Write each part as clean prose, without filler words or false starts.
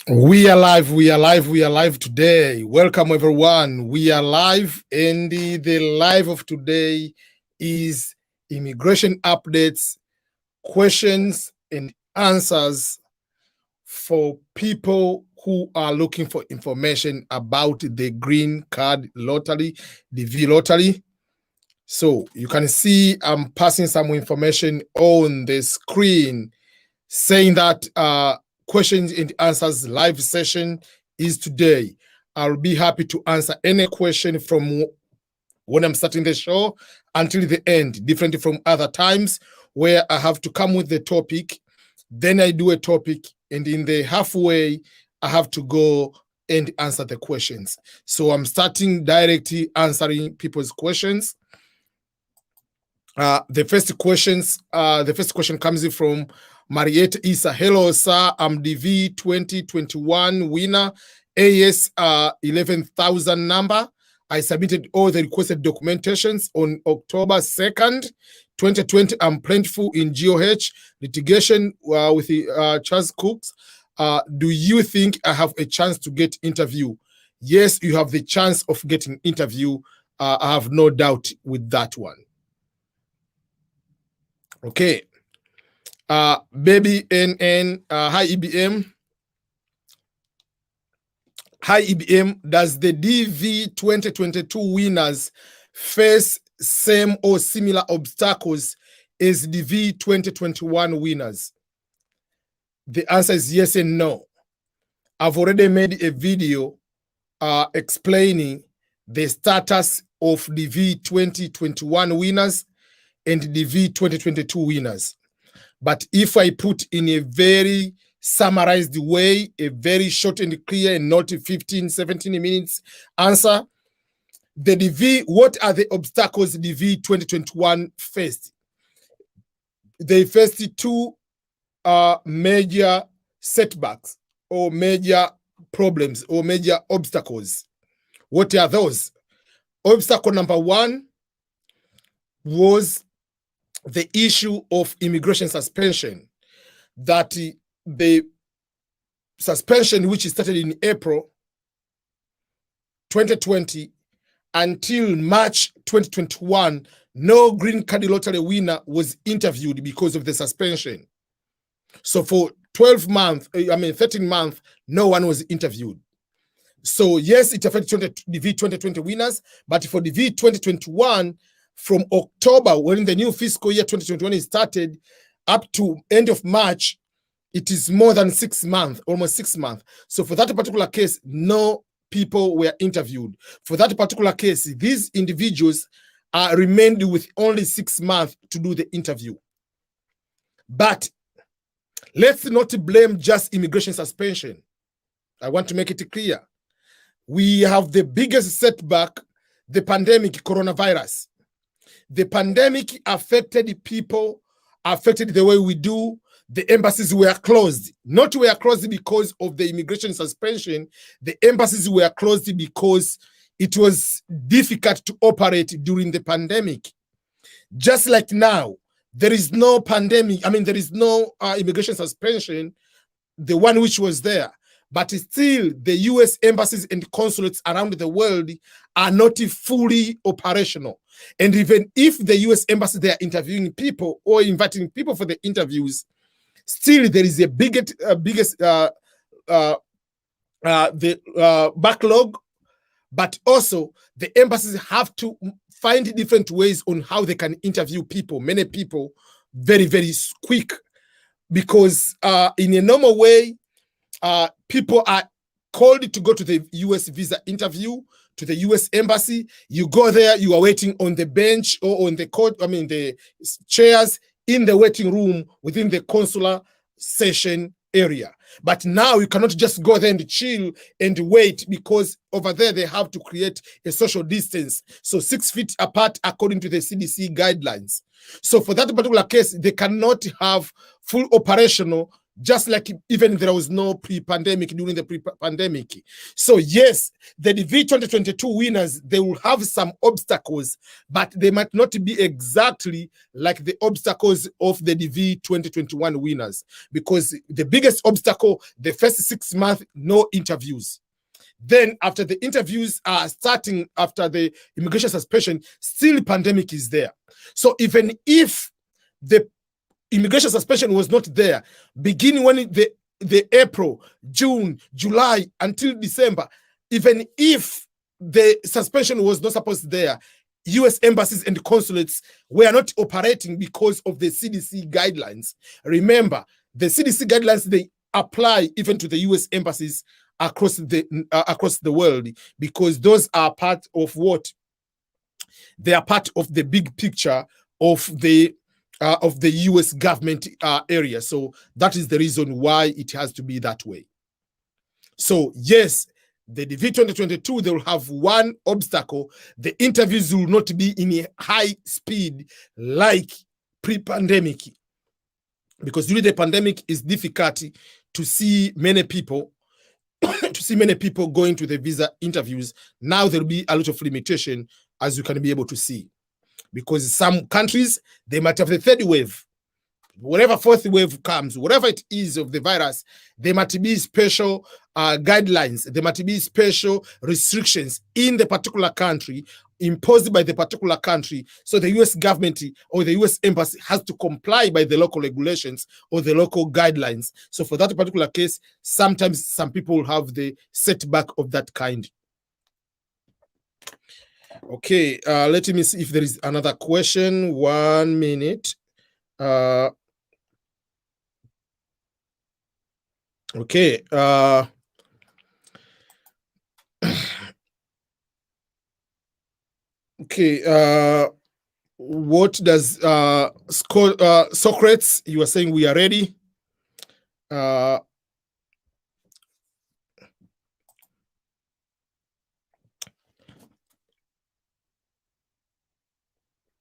We are live, we are live, we are live today. Welcome everyone. We are live, and the live of today is immigration updates, questions and answers for people who are looking for information about the green card lottery, the DV lottery. So you can see I'm passing some information on the screen saying that questions and answers live session is today. I'll be happy to answer any question from when I'm starting the show until the end, different from other times where I have to come with the topic, then I do a topic, and in the halfway, I have to go and answer the questions. So I'm starting directly answering people's questions. The first question comes in from Mariette Isa. Hello, sir. I'm DV2021 winner, AS 11,000 number. I submitted all the requested documentations on October 2nd, 2020. I'm plentiful in GOH litigation with Charles Cooks. Do you think I have a chance to get interview? Yes, you have the chance of getting interview. I have no doubt with that one. Okay. Baby NN, hi EBM. Hi EBM, does the DV 2022 winners face same or similar obstacles as DV 2021 winners? The answer is yes and no. I've already made a video explaining the status of DV 2021 winners and DV 2022 winners. But if I put in a very summarized way, a very short and clear and not 15, 17 minutes answer, the DV, what are the obstacles DV 2021 faced? They faced two major setbacks or major problems or major obstacles. What are those? Obstacle number one was the issue of immigration suspension, that the suspension, which started in April 2020 until March 2021, no green card lottery winner was interviewed because of the suspension. So for 13 months, no one was interviewed. So yes, it affected DV 2020 winners, but for DV 2021, from October, when the new fiscal year 2021 started, up to end of March, it is more than 6 months, almost 6 months. So for that particular case, no people were interviewed. For that particular case, these individuals remained with only 6 months to do the interview. But let's not blame just immigration suspension. I want to make it clear. We have the biggest setback, the pandemic, coronavirus. The pandemic affected people, affected the way we do. The embassies were closed. Not were closed because of the immigration suspension. The embassies were closed because it was difficult to operate during the pandemic. Just like now, there is no pandemic. There is no immigration suspension, the one which was there. But still, the US embassies and consulates around the world are not fully operational. And even if the US embassy, they are interviewing people or inviting people for the interviews, still there is a biggest backlog. But also, the embassies have to find different ways on how they can interview people, many people, very, very quick. Because in a normal way, people are called to go to the US visa interview, to the US embassy. You go there, you are waiting on the bench or on the court, the chairs in the waiting room within the consular session area. But now you cannot just go there and chill and wait, because over there they have to create a social distance. So 6 feet apart according to the CDC guidelines. So for that particular case, they cannot have full operational just like even there was no pre-pandemic during the pre-pandemic. So yes, the DV 2022 winners, they will have some obstacles, but they might not be exactly like the obstacles of the DV 2021 winners, because the biggest obstacle, the first 6 months, no interviews. Then after the interviews are starting, after the immigration suspension, still pandemic is there. So even if the immigration suspension was not there, beginning when the April, June, July until December, even if the suspension was not supposed there, US embassies and consulates were not operating because of the CDC guidelines. Remember, the CDC guidelines, they apply even to the US embassies across the world, because those are part of what? They are part of the big picture of the US government area. So that is the reason why it has to be that way. So yes, the DV 2022, they will have one obstacle. The interviews will not be in a high speed like pre-pandemic, because during the pandemic it's difficult to see many people going to the visa interviews. Now there'll be a lot of limitation, as you can be able to see, because some countries, they might have the third wave, whatever fourth wave comes, whatever it is of the virus, there might be special guidelines, there might be special restrictions in the particular country imposed by the particular country. So the US government or the US embassy has to comply by the local regulations or the local guidelines. So for that particular case, sometimes some people have the setback of that kind. Okay, let me see if there is another question. 1 minute. Okay. Okay. What does Socrates? You are saying we are ready.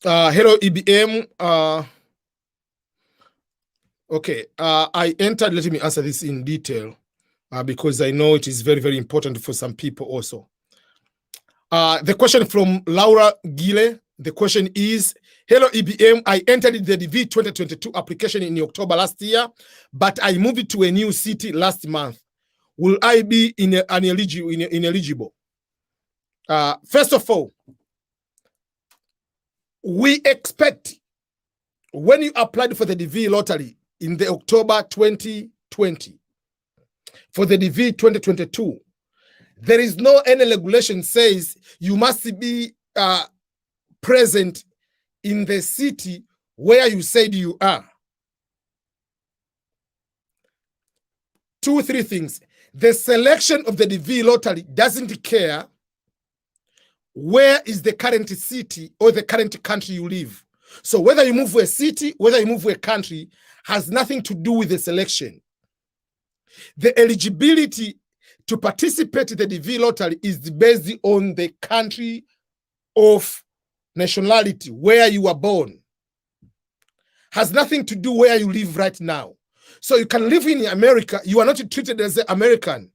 Hello, EBM. Okay, I entered. Let me answer this in detail because I know it is very, very important for some people also. The question from Laura Gile, the question is, hello EBM, I entered the DV 2022 application in October last year, but I moved to a new city last month. Will I be ineligible? First of all, we expect when you applied for the DV lottery in the October 2020, for the DV 2022, there is no any regulation says you must be present in the city where you said you are. 2, 3 things. The selection of the DV lottery doesn't care where is the current city or the current country you live. So whether you move to a city, whether you move to a country, has nothing to do with the selection. The eligibility to participate in the DV lottery is based on the country of nationality, where you were born. Has nothing to do where you live right now. So you can live in America, you are not treated as an American.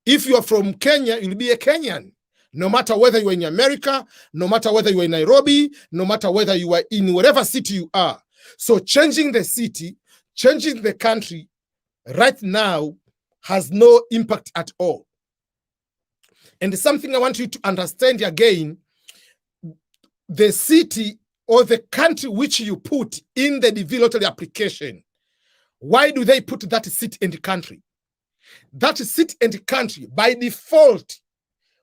If you are from Kenya, you'll be a Kenyan. No matter whether you are in America, no matter whether you are in Nairobi, no matter whether you are in whatever city you are. So changing the city, changing the country right now has no impact at all. And something I want you to understand again, the city or the country which you put in the DV lottery application, why do they put that city and country? That city and country by default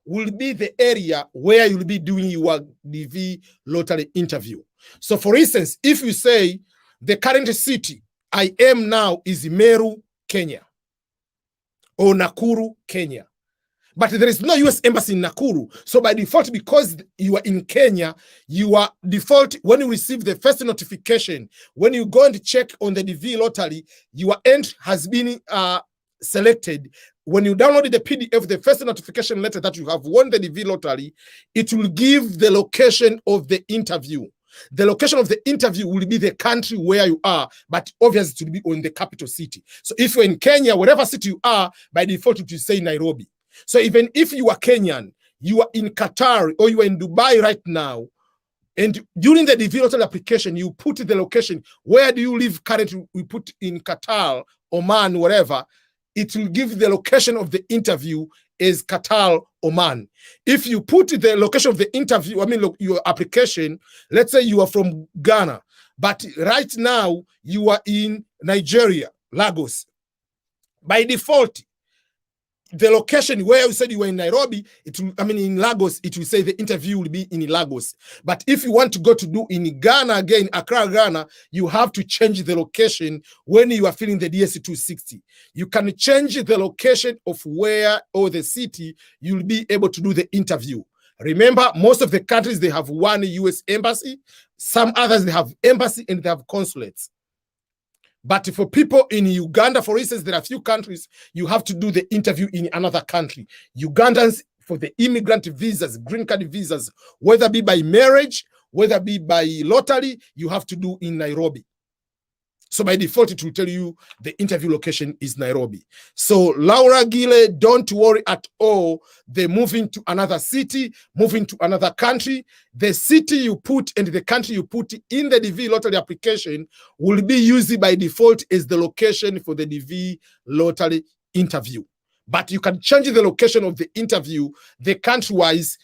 will be the area where you'll be doing your DV lottery interview. So for instance, if you say the current city I am now is Meru, Kenya, or Nakuru, Kenya, but there is no US embassy in Nakuru. So by default, because you are in Kenya, you are default, when you receive the first notification, when you go and check on the DV lottery, your end has been selected. When you download the PDF, the first notification letter that you have won the DV lottery, it will give the location of the interview. The location of the interview will be the country where you are, but obviously it will be on the capital city. So if you're in Kenya, whatever city you are, by default it will say Nairobi. So even if you are Kenyan, you are in Qatar or you are in Dubai right now, and during the DV lottery application, you put the location. Where do you live currently? We put in Qatar, Oman, whatever. It will give the location of the interview as Qatar, Oman. If you put the location of the interview, I mean, look, your application, let's say you are from Ghana, but right now you are in Nigeria, Lagos. By default, the location where you said you were in Nairobi, it will, I mean, in Lagos, it will say the interview will be in Lagos. But if you want to go to do in Ghana again, Accra, Ghana, you have to change the location when you are filling the DS260. You can change the location of where or the city you'll be able to do the interview. Remember, most of the countries, they have one US embassy. Some others, they have embassy and they have consulates. But for people in Uganda, for instance, there are a few countries you have to do the interview in another country. Ugandans, for the immigrant visas, green card visas, whether be by marriage, whether be by lottery, you have to do in Nairobi. So by default, it will tell you the interview location is Nairobi. So Laura Gile, don't worry at all. They're moving to another city, moving to another country. The city you put and the country you put in the DV lottery application will be used by default as the location for the DV lottery interview. But you can change the location of the interview, the country-wise,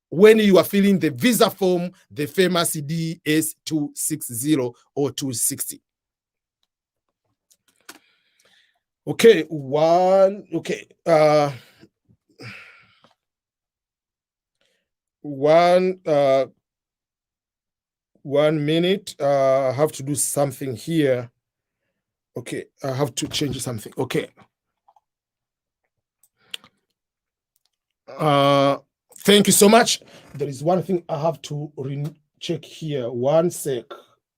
when you are filling the visa form, the famous DS260 or 260. Okay, one minute. I have to do something here. Okay, I have to change something. Okay. Thank you so much. There is one thing I have to check here. One sec.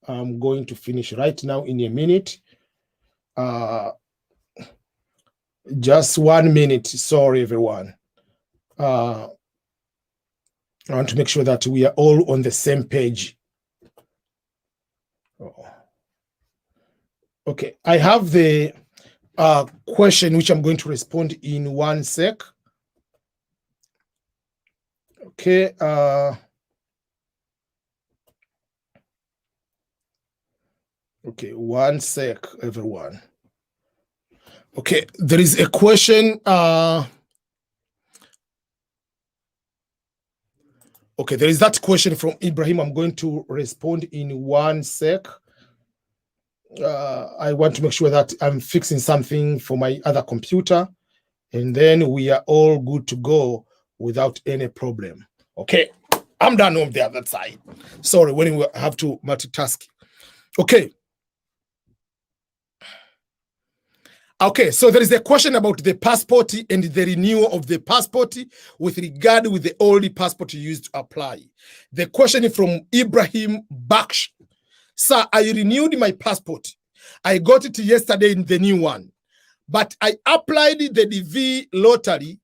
I'm going to finish right now in a minute. Just 1 minute. Sorry, everyone. I want to make sure that we are all on the same page. Okay, I have the question which I'm going to respond in 1 sec. Okay. Okay, 1 sec, everyone. Okay, there is a question. Okay, there is that question from Ibrahim. I'm going to respond in 1 sec. I want to make sure that I'm fixing something for my other computer, and then we are all good to go without any problem. Okay, I'm done on the other side. Sorry, when we have to multitask. Okay. Okay, so there is a question about the passport and the renewal of the passport with regard with the old passport you used to apply. The question is from Ibrahim Baksh. Sir, I renewed my passport. I got it yesterday in the new one, but I applied the DV lottery,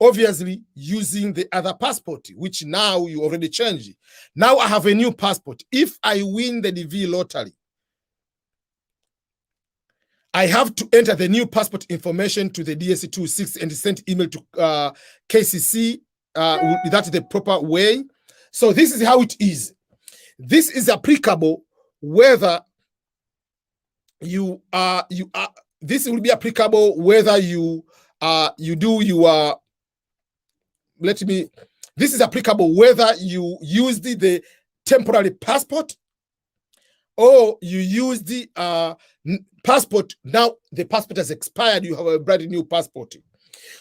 obviously using the other passport, which now you already changed. Now I have a new passport. If I win the DV lottery, I have to enter the new passport information to the DS260 and send email to KCC. That's the proper way. So this is how it is. This is applicable whether this will be applicable whether this is applicable whether you use the temporary passport or you use the passport. Now the passport has expired, you have a brand new passport.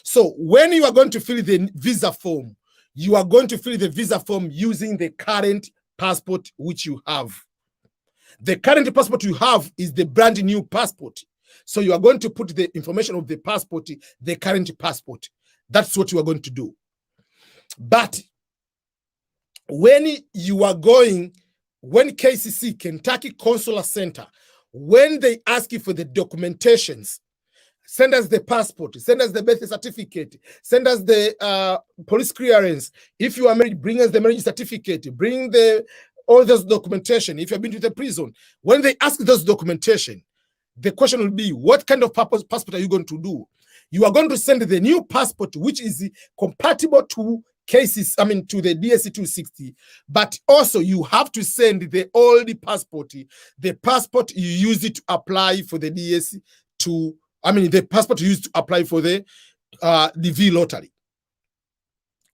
So when you are going to fill the visa form, you are going to fill the visa form using the current passport which you have. The current passport you have is the brand new passport. So you are going to put the information of the passport, the current passport. That's what you are going to do. But when you are going, when KCC, Kentucky Consular Center, when they ask you for the documentations, send us the passport, send us the birth certificate, send us the police clearance. If you are married, bring us the marriage certificate, bring the all those documentation. If you've been to the prison, when they ask those documentation, the question will be, what kind of passport are you going to do? You are going to send the new passport, which is compatible to cases, to the DSC-260, but also you have to send the old passport, the passport you used it to apply for the DSC the passport you used to apply for the DV lottery.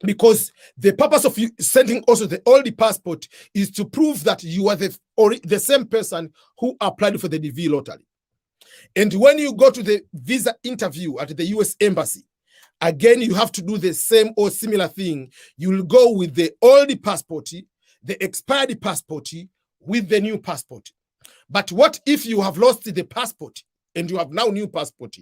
Because the purpose of you sending also the old passport is to prove that you are the same person who applied for the DV lottery. And when you go to the visa interview at the US Embassy, again, you have to do the same or similar thing. You will go with the old passport, the expired passport, with the new passport. But what if you have lost the passport and you have now new passport?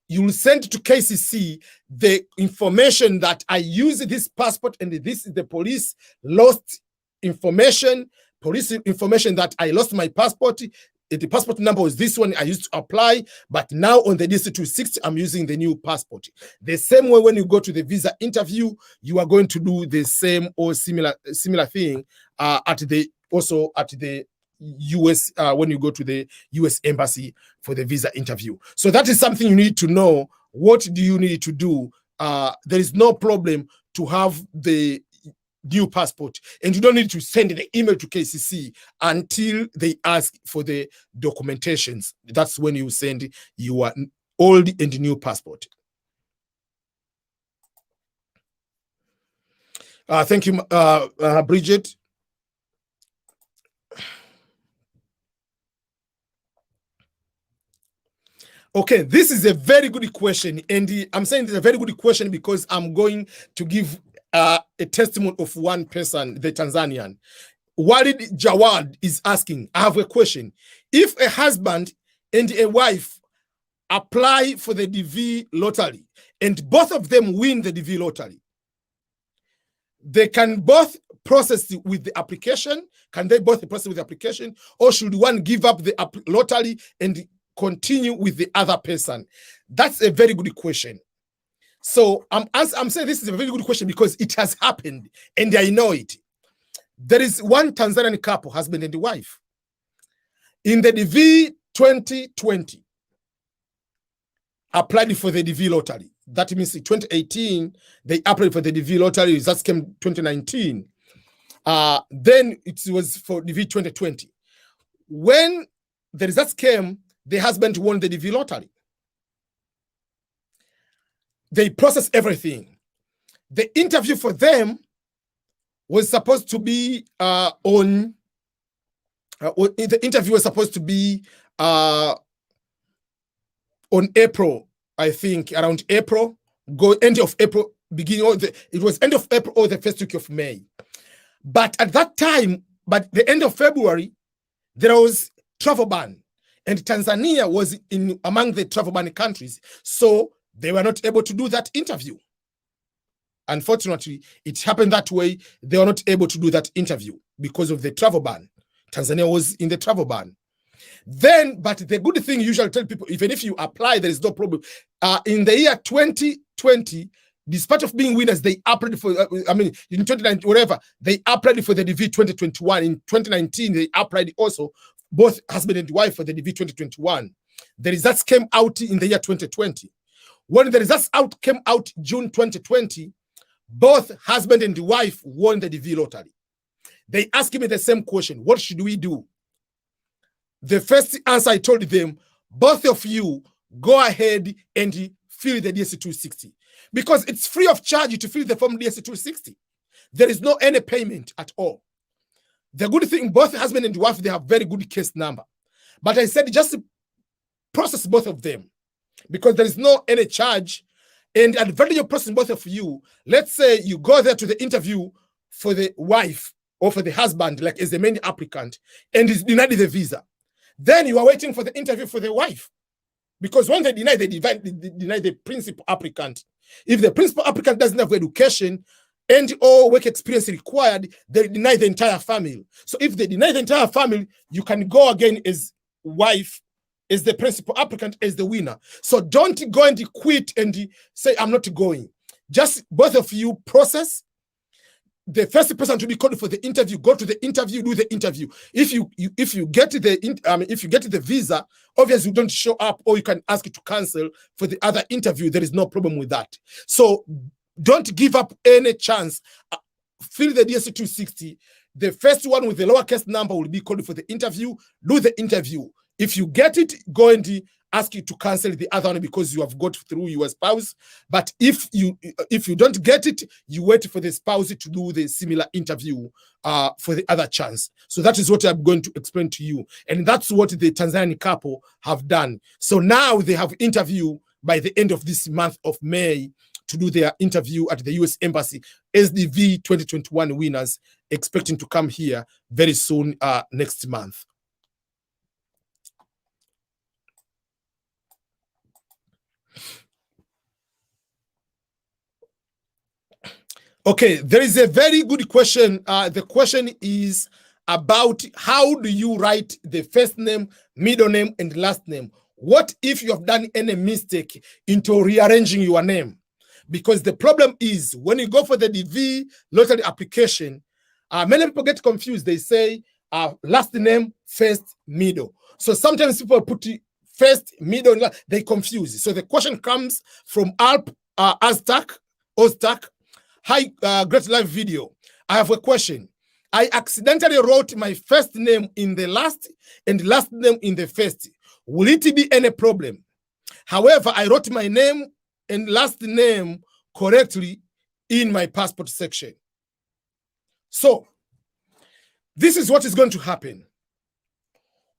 You will send to KCC the information that I use this passport and this is the police lost information, police information that I lost my passport. The passport number was this one I used to apply, but now on the DC-260, I'm using the new passport. The same way when you go to the visa interview, you are going to do the same or similar thing at the US when you go to the US Embassy for the visa interview. So that is something you need to know. What do you need to do? There is no problem to have the new passport, and you don't need to send the email to KCC until they ask for the documentations. That's when you send your old and new passport. Thank you, Bridget. Okay, this is a very good question, and I'm saying it's a very good question because I'm going to give a testimony of one person, the Tanzanian. Walid Jawad is asking, I have a question. If a husband and a wife apply for the DV lottery and both of them win the DV lottery, they can both process with the application? Can they both process with the application? Or should one give up the lottery and continue with the other person? That's a very good question. So I'm saying this is a very good question because it has happened and I know it. There is one Tanzanian couple, husband and wife. In the DV 2020, applied for the DV lottery. That means in 2018, they applied for the DV lottery. That came 2019. Then it was for DV 2020. When the results came, the husband won the DV lottery. They processed everything. The interview for them was supposed to be the interview was supposed to be on April, I think, around April, end of April, it was end of April or the first week of May. But at that time, but the end of February, there was travel ban, and Tanzania was among the travel ban countries. So they were not able to do that interview. Unfortunately, it happened that way. They were not able to do that interview because of the travel ban. Tanzania was in the travel ban. But the good thing, usually tell people, even if you apply, there is no problem. In the year 2020, despite of being winners, they applied for, in 2019, whatever, they applied for the DV 2021. In 2019, they applied also, both husband and wife, for the DV 2021. The results came out in the year 2020. When the results came out June 2020, both husband and wife won the DV lottery. They asked me the same question, what should we do? The first answer I told them, both of you go ahead and fill the DSC-260 because it's free of charge to fill the form DSC-260. There is no any payment at all. The good thing, both husband and wife, they have very good case number. But I said just process both of them because there is no any charge. And advantage of processing both of you, let's say you go there to the interview for the wife or for the husband, like as the main applicant, and is denied the visa. Then you are waiting for the interview for the wife. Because when they deny the principal applicant. If the principal applicant doesn't have education and or work experience required, they deny the entire family. So if they deny the entire family, you can go again as wife, as the principal applicant, as the winner. So don't go and quit and say, I'm not going. Just both of you process. the first person to be called for the interview, go to the interview, do the interview. If you get the visa, obviously you don't show up, or you can ask it to cancel for the other interview. There is no problem with that. So don't give up any chance. Fill the DSC-260. The first one with the lowercase number will be called for the interview. Do the interview. If you get it, go and ask you to cancel the other one because you have got through your spouse. But if you don't get it, you wait for the spouse to do the similar interview for the other chance. So that is what I'm going to explain to you. And that's what the Tanzanian couple have done. So now they have interview by the end of this month of May to do their interview at the US Embassy. SDV 2021 winners expecting to come here very soon next month. Okay, there is a very good question. The question is about how do you write the first name, middle name, and last name? What if you have done any mistake into rearranging your name? Because the problem is when you go for the DV lottery application, many people get confused. They say last name, first, middle. So sometimes people put first, middle, they confuse. So the question comes from Alp Oztak. Hi, great live video. I have a question. I accidentally wrote my first name in the last and last name in the first. Will it be any problem? However, I wrote my name and last name correctly in my passport section. So this is what is going to happen.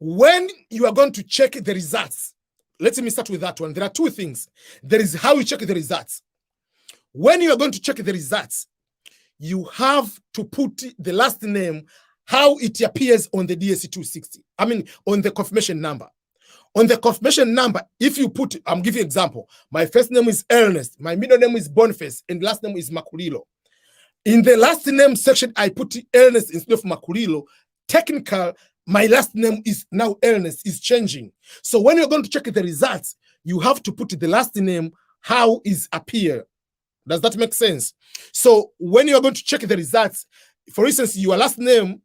When you are going to check the results, let me start with that one. There are two things. There is how you check the results. When you are going to check the results, you have to put the last name, how it appears on the DSC-260. I mean, on the confirmation number. On the confirmation number, if you put, I'm giving you an example. My first name is Ernest. My middle name is Boniface. And last name is Makulilo. In the last name section, I put Ernest instead of Makulilo. Technical, my last name is now Ernest, is changing. So when you're going to check the results, you have to put the last name, how is appear. Does that make sense? So when you're going to check the results, for instance, your last name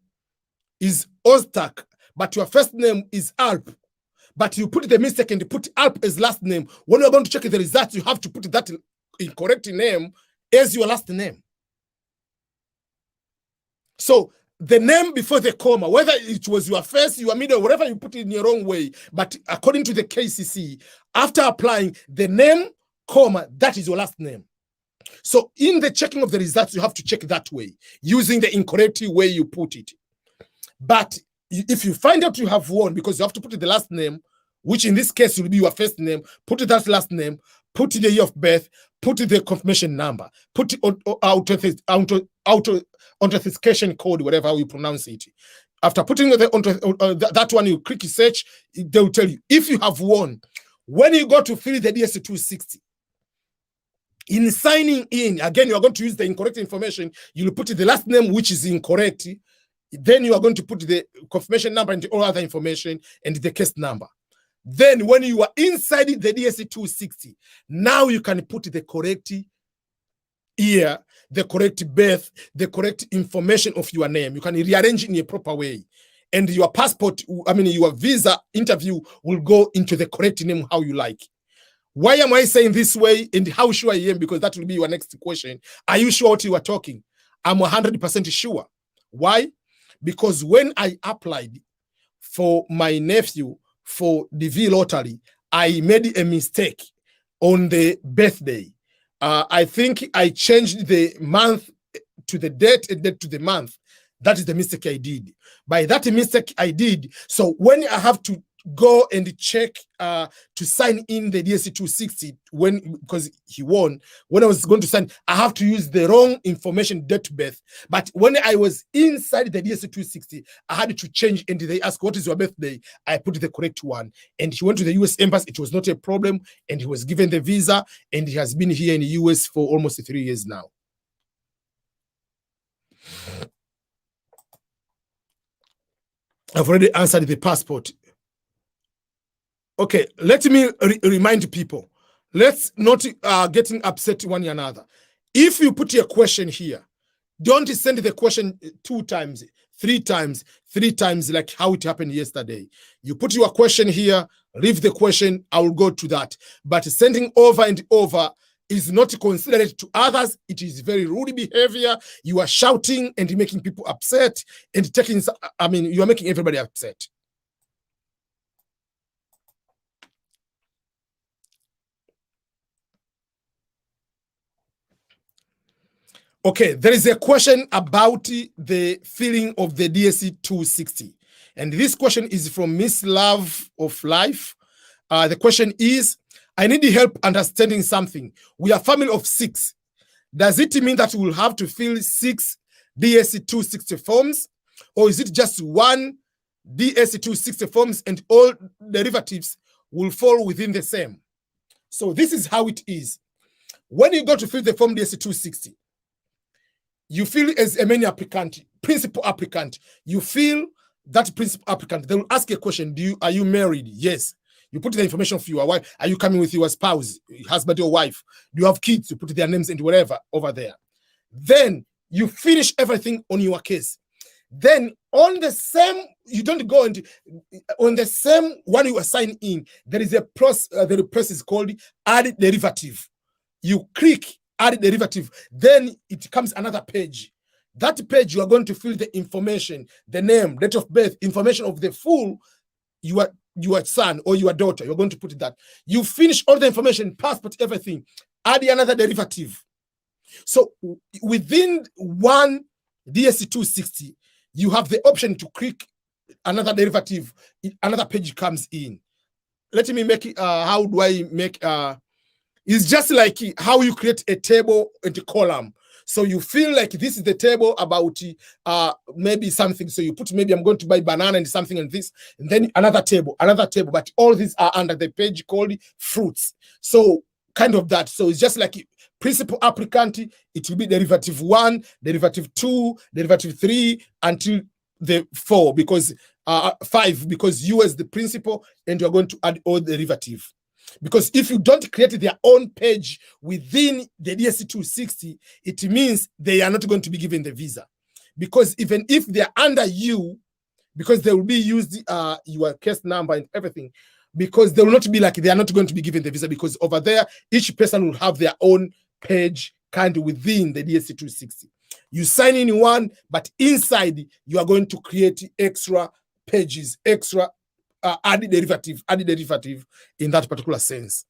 is Oztak, but your first name is Alp, but you put the mistake and you put Alp as last name. When you're going to check the results, you have to put that incorrect name as your last name. So the name before the comma, whether it was your first, your middle, whatever you put it in your wrong way, but according to the KCC, after applying the name, comma, that is your last name. So in the checking of the results, you have to check that way, using the incorrect way you put it. But if you find out you have won, because you have to put the last name, which in this case will be your first name, put that last name, put the year of birth, put the confirmation number, put authentication code, whatever you pronounce it. After putting that one, you click search, they will tell you if you have won. When you go to fill the DSC-260, in signing in, again, you are going to use the incorrect information. You will put the last name, which is incorrect. Then you are going to put the confirmation number and all other information and the case number. Then when you are inside the DSC-260, now you can put the correct year, the correct birth, the correct information of your name. You can rearrange it in a proper way. And your passport, I mean, your visa interview will go into the correct name how you like. Why am I saying this way and how sure I am? Because that will be your next question. Are you sure what you are talking? I'm 100% sure. Why? Because when I applied for my nephew for the DV lottery, I made a mistake on the birthday. I think I changed the month to the date and date to the month. That is the mistake I did. By that mistake I did, so when I have to go and check to sign in the DSC-260 because he won, when I was going to sign, I have to use the wrong information, date of birth. But when I was inside the DSC-260, I had to change, and they asked, what is your birthday? I put the correct one. And he went to the US Embassy. It was not a problem. And he was given the visa. And he has been here in the US for almost 3 years now. I've already answered the passport. Okay, let me remind people. Let's not getting upset one another. If you put your question here, Don't send the question 2 times, 3 times, 3 times like how it happened yesterday. You put your question here, leave the question, I will go to that. But sending over and over is not considerate to others. It is very rude behavior. You are shouting and making people upset and taking, you are making everybody upset. Okay, there is a question about the filling of the DSC-260. And this question is from Miss Love of Life. The question is, I need help understanding something. We are a family of 6. Does it mean that we will have to fill 6 DSC-260 forms? Or is it just one DSC-260 forms and all derivatives will fall within the same? So this is how it is. When you go to fill the form DSC-260, you fill as a main applicant, principal applicant. You fill that principal applicant. They will ask a question. Are you married? Yes. You put the information for your wife. Are you coming with your spouse, husband or wife? Do you have kids? You put their names and whatever over there. Then you finish everything on your case. Then on the same, you don't go into on the same one you assign in. There is a process. The process is called add derivative. You click add derivative, then it comes another page. That page, you are going to fill the information, the name, date of birth, information of the full your son or your daughter. You're going to put that. You finish all the information, passport, everything. Add another derivative. So within one DSC-260, you have the option to click another derivative. Another page comes in. Let me make it. How do I make? It's just like how you create a table and a column. So you feel like this is the table about maybe something. So you put maybe I'm going to buy banana and something and this, and then another table. But all these are under the page called fruits. So kind of that. So it's just like principal applicant, it will be derivative 1, derivative 2, derivative 3 until the 4 because 5 because you as the principal and you're going to add all derivative. Because if you don't create their own page within the DSC-260, it means they are not going to be given the visa. Because even if they're under you, because they will be used your case number and everything, because they will not be like, they are not going to be given the visa because over there, each person will have their own page kind of within the DSC-260. You sign in one, but inside you are going to create extra pages, extra added derivative in that particular sense.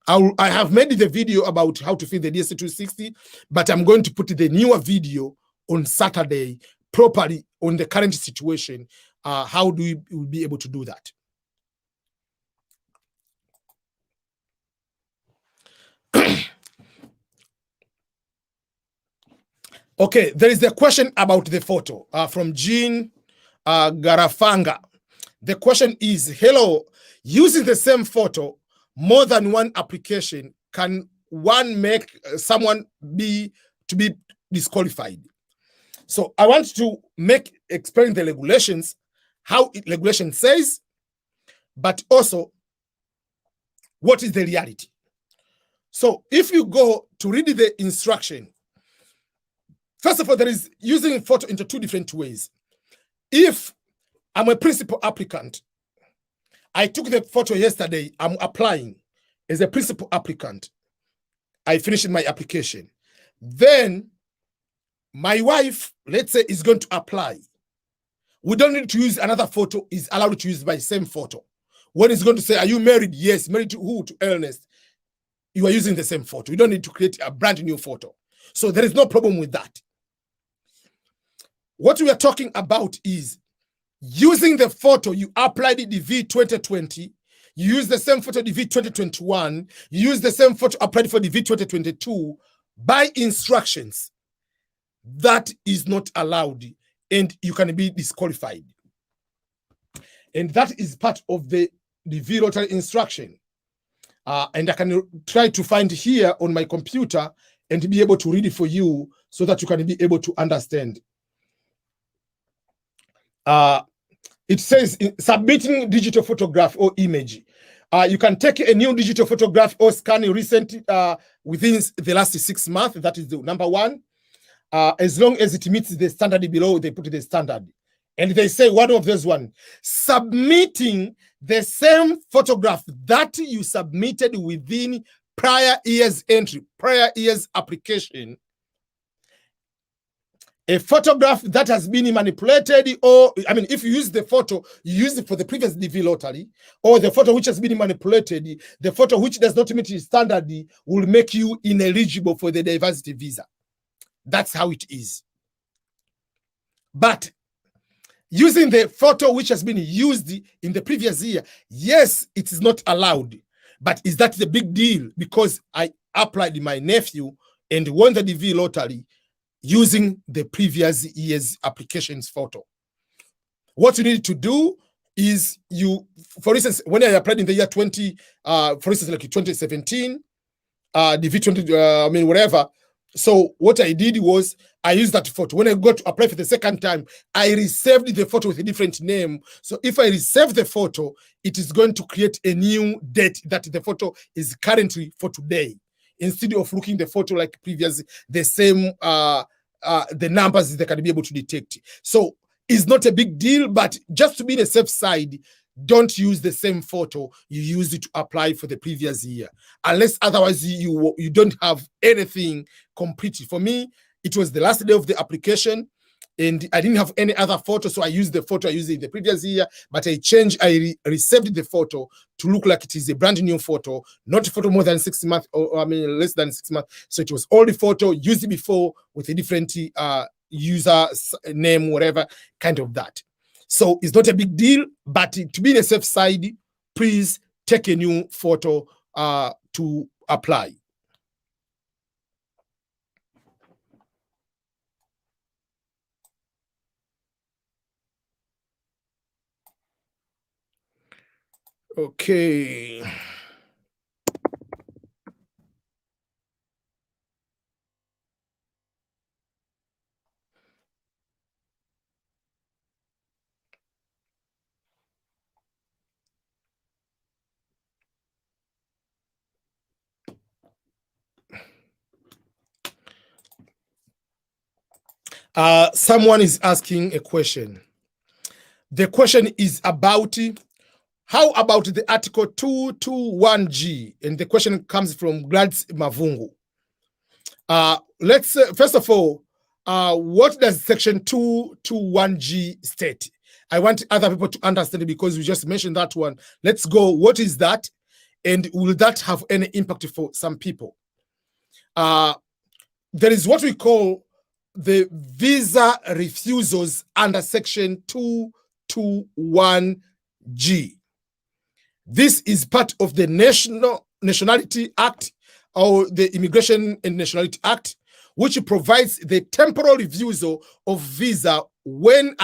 I have made the video about how to fill the DSC-260, but I'm going to put the newer video on Saturday properly on the current situation. How do we will be able to do that? Okay, there is a question about the photo from Jean Garafanga. The question is, hello, using the same photo, more than one application, can one make someone be disqualified? So I want to explain the regulations, how regulation says, but also what is the reality. So if you go to read the instruction, first of all, there is using photo into 2 different ways. If I'm a principal applicant, I took the photo yesterday, I'm applying as a principal applicant. I finished my application. Then my wife, let's say, is going to apply. We don't need to use another photo, is allowed to use my same photo. When it's going to say, are you married? Yes. Married to who? To Ernest. You are using the same photo. You don't need to create a brand new photo. So there is no problem with that. What we are talking about is using the photo, you applied the DV2020, you use the same photo DV2021, you use the same photo applied for DV2022 by instructions. That is not allowed and you can be disqualified. And that is part of the DV lottery instruction. And I can try to find here on my computer and be able to read it for you so that you can be able to understand. It says submitting digital photograph or image. You can take a new digital photograph or scan recent within the last 6 months. That is the number 1. as long as it meets the standard below, they put the standard. And they say one of those one, submitting the same photograph that you submitted within prior year's entry, prior year's application. A photograph that has been manipulated, or I mean, if you use the photo, you use it for the previous DV lottery, or the photo which has been manipulated, the photo which does not meet the standard will make you ineligible for the diversity visa. That's how it is. But using the photo which has been used in the previous year, yes, it is not allowed. But is that the big deal? Because I applied my nephew and won the DV lottery using the previous year's applications photo. What you need to do is you, for instance, when I applied in the year 20, for instance, like 2017, DV20, I mean, whatever. So what I did was I used that photo. When I got to apply for the second time, I resaved the photo with a different name. So if I resave the photo, it is going to create a new date that the photo is currently for today. Instead of looking the photo like previous, the same, the numbers they can be able to detect. So it's not a big deal, but just to be on the safe side, don't use the same photo you used it to apply for the previous year, unless otherwise you don't have anything completely. For me, it was the last day of the application, and I didn't have any other photo, so I used the photo I used in the previous year, but I changed, I resaved the photo to look like it is a brand new photo, not a photo more than 6 months, or I mean less than 6 months. So it was all the photo used before with a different user name, whatever, kind of that. So it's not a big deal, but to be on the safe side, please take a new photo to apply. Okay. Someone is asking a question. The question is about, how about the Article 221G? And the question comes from Gladys Mavungu. Let's first of all, what does Section 221G state? I want other people to understand it because we just mentioned that one. Let's go. What is that? And will that have any impact for some people? There is what we call the visa refusals under Section 221G. This is part of the Nationality Act, or the Immigration and Nationality Act, which provides the temporal refusal of visa when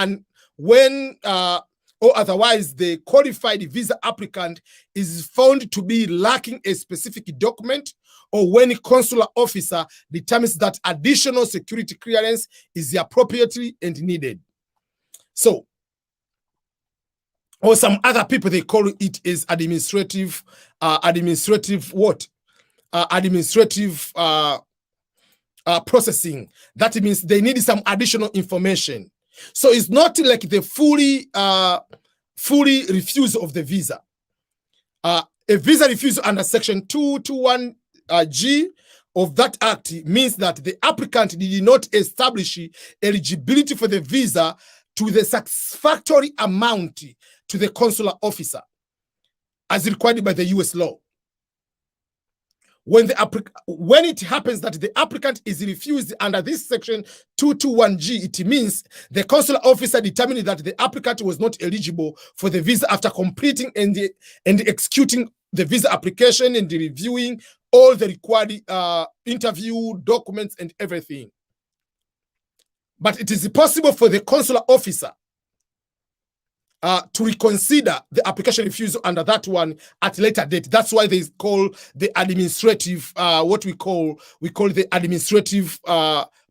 or otherwise the qualified visa applicant is found to be lacking a specific document, or when a consular officer determines that additional security clearance is appropriately and needed. So, or some other people, they call it as administrative processing. That means they need some additional information. So it's not like the fully refusal of the visa. A visa refusal under Section 221G of that act means that the applicant did not establish eligibility for the visa to the satisfactory amount to the consular officer as required by the US law. When it happens that the applicant is refused under this Section 221G, it means the consular officer determined that the applicant was not eligible for the visa after completing and executing the visa application and reviewing all the required interview documents and everything. But it is possible for the consular officer to reconsider the application refusal under that one at a later date. That's why they call the administrative, what we call the administrative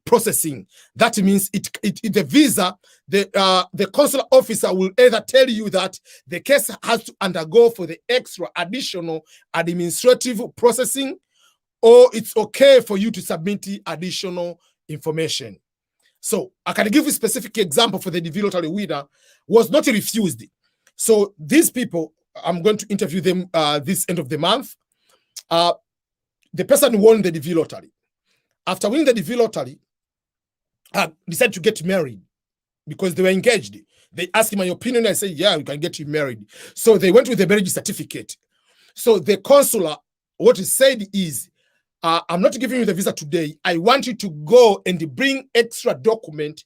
processing. That means the visa, the consular officer will either tell you that the case has to undergo for the extra additional administrative processing, or it's okay for you to submit additional information. So I can give you a specific example for the DV lottery winner was not refused. So these people, I'm going to interview them this end of the month. The person won the DV lottery. After winning the DV lottery, decided to get married because they were engaged. They asked my opinion. I said, yeah, we can get you married. So they went with a marriage certificate. So the consular, what he said is, I'm not giving you the visa today. I want you to go and bring extra document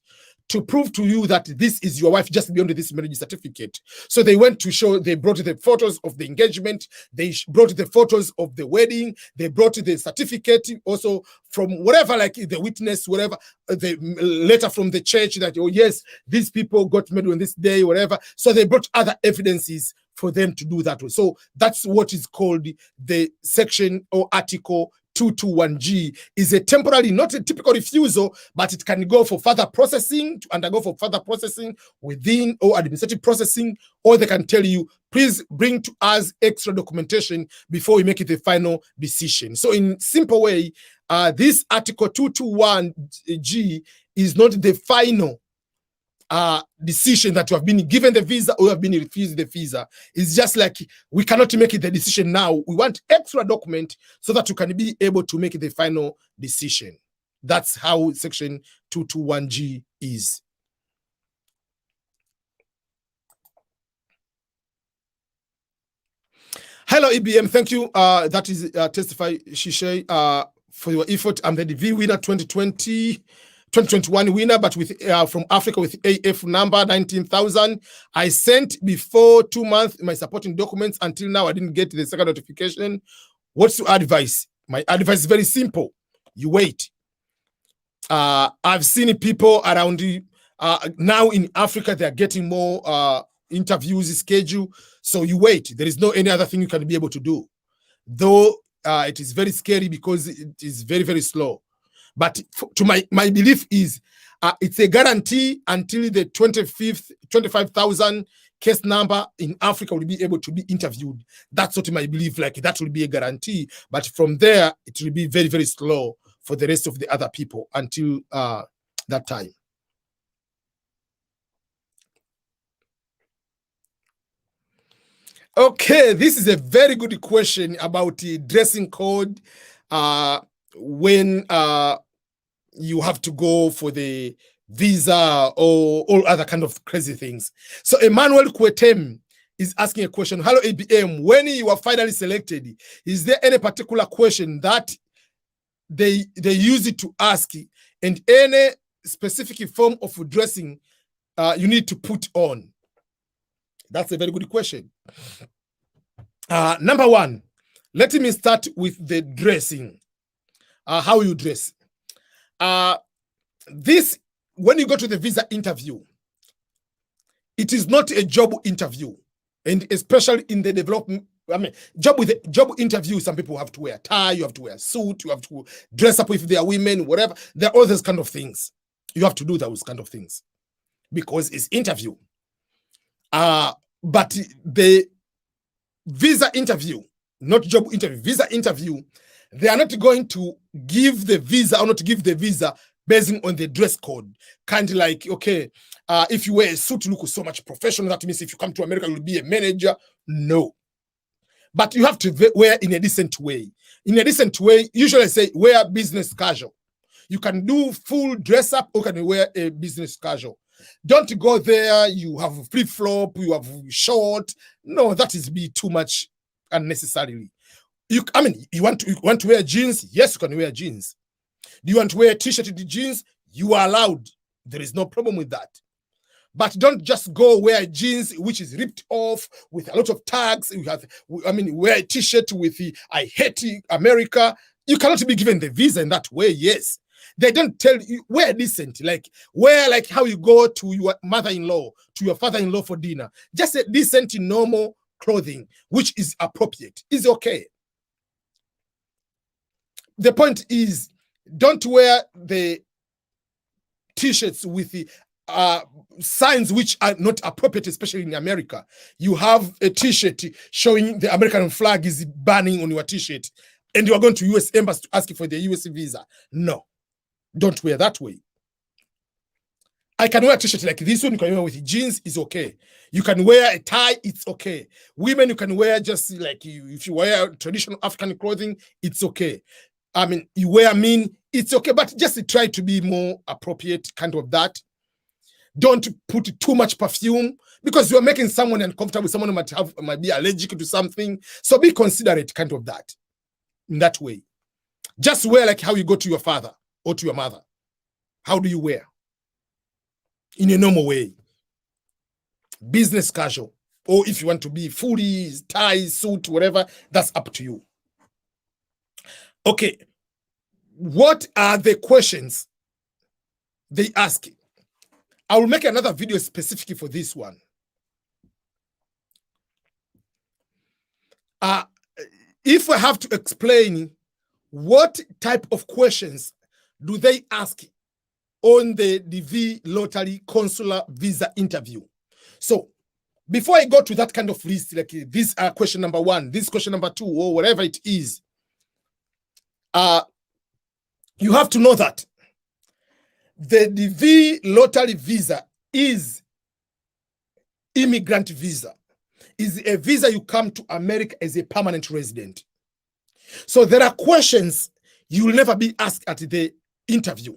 to prove to you that this is your wife just beyond this marriage certificate. So they went to show, they brought the photos of the engagement, they brought the photos of the wedding, they brought the certificate also from whatever, like the witness, whatever, the letter from the church that, oh yes, these people got married on this day, whatever. So they brought other evidences for them to do that. So that's what is called the section or article 221G. Is a temporary, not a typical refusal, but it can go for further processing, to undergo for further processing within or administrative processing, or they can tell you, please bring to us extra documentation before we make it a final decision. So in simple way, this article 221G is not the final decision that you have been given the visa or you have been refused the visa. It's just like, we cannot make it the decision now. We want extra document so that you can be able to make the final decision. That's how section 221G is. Hello, EBM. Thank you. That is Testify Shishay for your effort. I'm the DV winner 2021 winner, but with from Africa with AF number 19,000. I sent before 2 months my supporting documents. Until now, I didn't get the second notification. What's your advice? My advice is very simple. You wait. I've seen people around now in Africa, they are getting more interviews scheduled. So you wait. There is no any other thing you can be able to do. Though it is very scary because it is very, very slow. But to my belief is it's a guarantee until the 25,000 case number in Africa will be able to be interviewed. That's what my belief, like that will be a guarantee. But from there, it will be very, very slow for the rest of the other people until that time. Okay, this is a very good question about the dressing code. When you have to go for the visa or all other kind of crazy things. So Emmanuel Kwetem is asking a question. Hello, ABM. When you are finally selected, is there any particular question that they use it to ask, and any specific form of dressing you need to put on? That's a very good question. Number one, let me start with the dressing. How you dress. This, when you go to the visa interview, it is not a job interview, and especially in the development. I mean, job interview, some people have to wear a tie, you have to wear a suit, you have to dress up if they are women, whatever. There are all those kind of things. You have to do those kind of things because it's interview. But the visa interview, not job interview, visa interview, they are not going to give the visa or not give the visa based on the dress code. Kind of like, okay, if you wear a suit, you look so much professional. That means if you come to America, you'll be a manager. No. But you have to wear in a decent way. In a decent way, usually I say wear business casual. You can do full dress up or can wear a business casual. Don't go there, you have flip-flop, you have short. No, that is be too much unnecessarily. You want to wear jeans? Yes, you can wear jeans. Do you want to wear t-shirt with jeans? You are allowed. There is no problem with that. But don't just go wear jeans which is ripped off with a lot of tags. You have, wear a t-shirt with the I hate America. You cannot be given the visa in that way. Yes. They don't tell you, wear decent, like wear like how you go to your mother-in-law, to your father-in-law for dinner. Just a decent, normal clothing, which is appropriate, is okay. The point is, don't wear the t-shirts with the signs which are not appropriate, especially in America. You have a t-shirt showing the American flag is burning on your t-shirt, and you are going to U.S. Embassy to ask you for the U.S. visa. No. Don't wear that way. I can wear a t-shirt like this one. You can wear with jeans, it's okay. You can wear a tie, it's okay. Women, you can wear just like if you wear traditional African clothing, it's okay. I mean, you wear mean, it's okay, but just try to be more appropriate, kind of that. Don't put too much perfume because you're making someone uncomfortable. Someone might be allergic to something. So be considerate, kind of that, in that way. Just wear like how you go to your father or to your mother. How do you wear? In a normal way. Business casual. Or if you want to be fully tie, suit, whatever, that's up to you. Okay. What are the questions they ask? I will make another video specifically for this one. If I have to explain what type of questions do they ask on the DV lottery consular visa interview. So before I go to that kind of list, like this question number 1, this question number 2, or whatever it is, you have to know that the DV lottery visa is immigrant visa, is a visa you come to America as a permanent resident. So there are questions you will never be asked at the interview.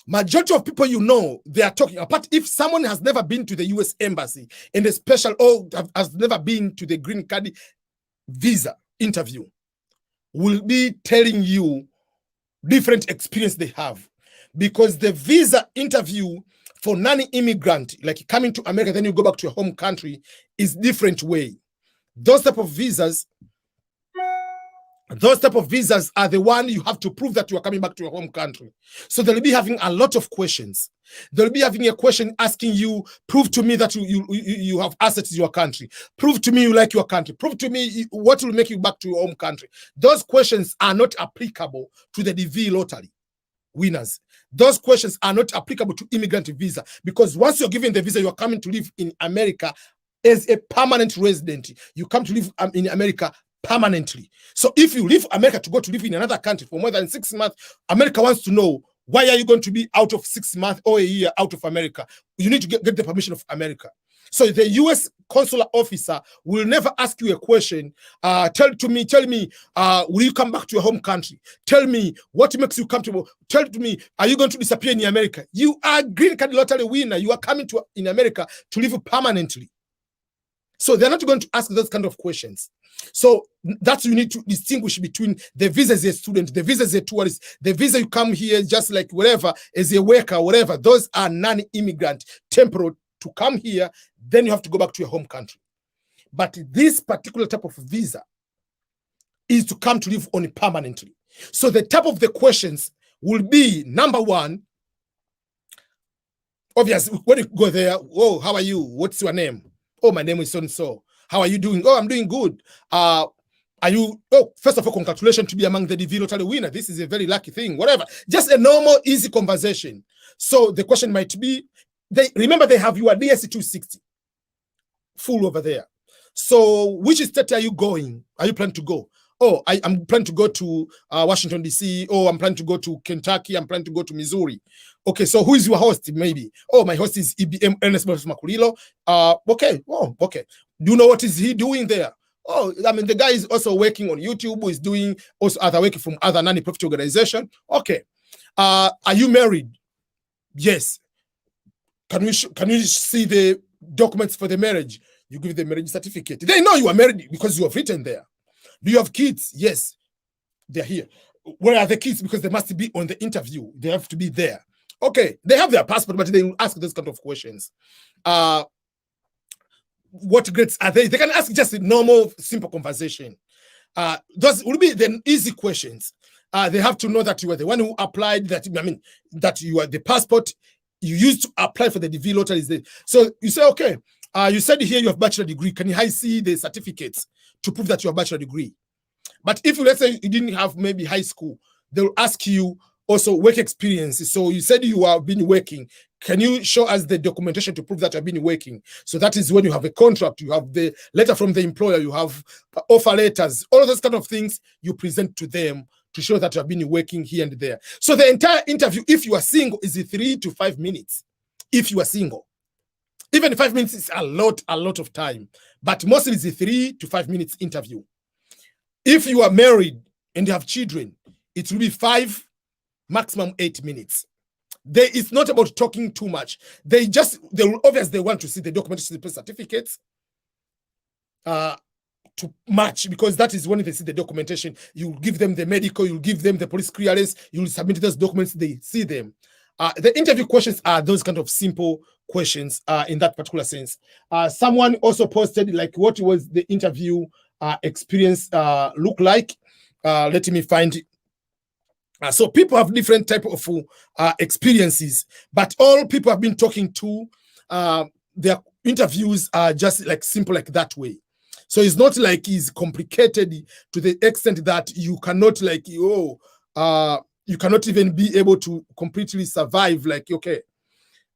Majority of people, you know, they are talking apart. If someone has never been to the US embassy in a special, or has never been to the green card visa interview, will be telling you different experience they have. Because the visa interview for non-immigrant, like coming to America, then you go back to your home country, is different way. Those type of visas are the one you have to prove that you are coming back to your home country. So they'll be having a lot of questions. They'll be having a question asking you, prove to me that you have assets in your country. Prove to me you like your country. Prove to me what will make you back to your home country. Those questions are not applicable to the DV lottery winners. Those questions are not applicable to immigrant visa, because once you're given the visa, you're coming to live in America as a permanent resident. You come to live in America permanently. So if you leave America to go to live in another country for more than 6 months, America wants to know, why are you going to be out of 6 months or a year out of America? You need to get the permission of America. So the US consular officer will never ask you a question. Tell me, will you come back to your home country? Tell me, what makes you comfortable? Tell me, are you going to disappear in America? You are green card lottery winner. You are coming to in America to live permanently. So they're not going to ask those kind of questions. So that's you need to distinguish between the visa as a student, the visa as a tourist, the visa you come here just like whatever, as a worker, whatever. Those are non-immigrant, temporal to come here, then you have to go back to your home country. But this particular type of visa is to come to live on it permanently. So the type of the questions will be, number 1, obviously, when you go there, oh, how are you? What's your name? Oh, my name is so-and-so. How are you doing? Oh, I'm doing good. Are you, oh, first of all, congratulations to be among the DV lottery winner. This is a very lucky thing, whatever. Just a normal, easy conversation. So the question might be, remember they have your DSC-260 full over there. So which state are you going? Are you planning to go? Oh, I'm planning to go to Washington, D.C. Oh, I'm planning to go to Kentucky. I'm planning to go to Missouri. Okay, so who is your host? Maybe. Oh, my host is EBMSCHOLARS. Okay. Oh, okay. Do you know what is he doing there? Oh, I mean, the guy is also working on YouTube. Who is doing also other work from other non-profit organization. Okay. Are you married? Yes. Can you see the documents for the marriage? You give the marriage certificate. They know you are married because you have written there. Do you have kids? Yes, they're here. Where are the kids? Because they must be on the interview. They have to be there. Okay, they have their passport, but they will ask those kind of questions. What grades are they? They can ask just a normal, simple conversation. Those will be the easy questions. They have to know that you are the one who applied, that you are the passport you used to apply for the DV lottery. So you say, okay, you said here you have bachelor degree. Can I see the certificates to prove that you have bachelor degree? But if let's say you didn't have maybe high school, they'll ask you also work experience. So you said you have been working. Can you show us the documentation to prove that you have been working? So that is when you have a contract, you have the letter from the employer, you have offer letters, all of those kind of things you present to them to show that you have been working here and there. So the entire interview, if you are single, is 3 to 5 minutes. If you are single, even 5 minutes is a lot of time, but mostly it's a 3 to 5 minutes interview. If you are married and you have children, it will be 5, maximum 8 minutes. It's not about talking too much. They obviously want to see the documentation certificates to match, because that is when they see the documentation. You give them the medical, you give them the police clearance, you submit those documents, they see them. The interview questions are those kind of simple questions in that particular sense. Someone also posted, like, what was the interview experience look like? Let me find it. So people have different type of experiences, but all people have been talking to, their interviews are just like simple like that way. So it's not like it's complicated to the extent that you cannot you cannot even be able to completely survive. Like, okay,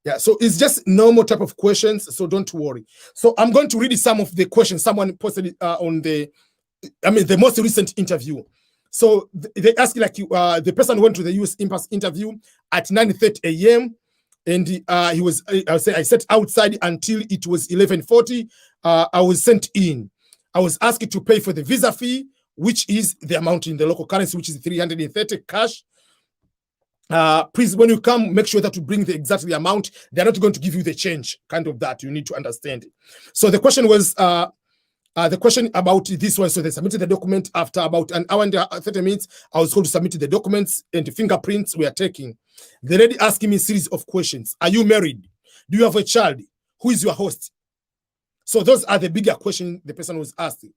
yeah. So it's just normal type of questions. So don't worry. So I'm going to read some of the questions someone posted on the most recent interview. So they ask, like, the person went to the U.S. Embassy interview at 9:30 a.m. and I sat outside until it was 11:40. I was sent in. I was asked to pay for the visa fee, which is the amount in the local currency, which is 330 cash. Please, when you come, make sure that you bring the exact amount. They're not going to give you the change, kind of that. You need to understand. So the question was, the question about this one. So they submitted the document after about an hour and 30 minutes. I was told to submit the documents and the fingerprints we are taking. The lady asking me a series of questions. Are you married? Do you have a child? Who is your host? So those are the bigger questions the person was asking.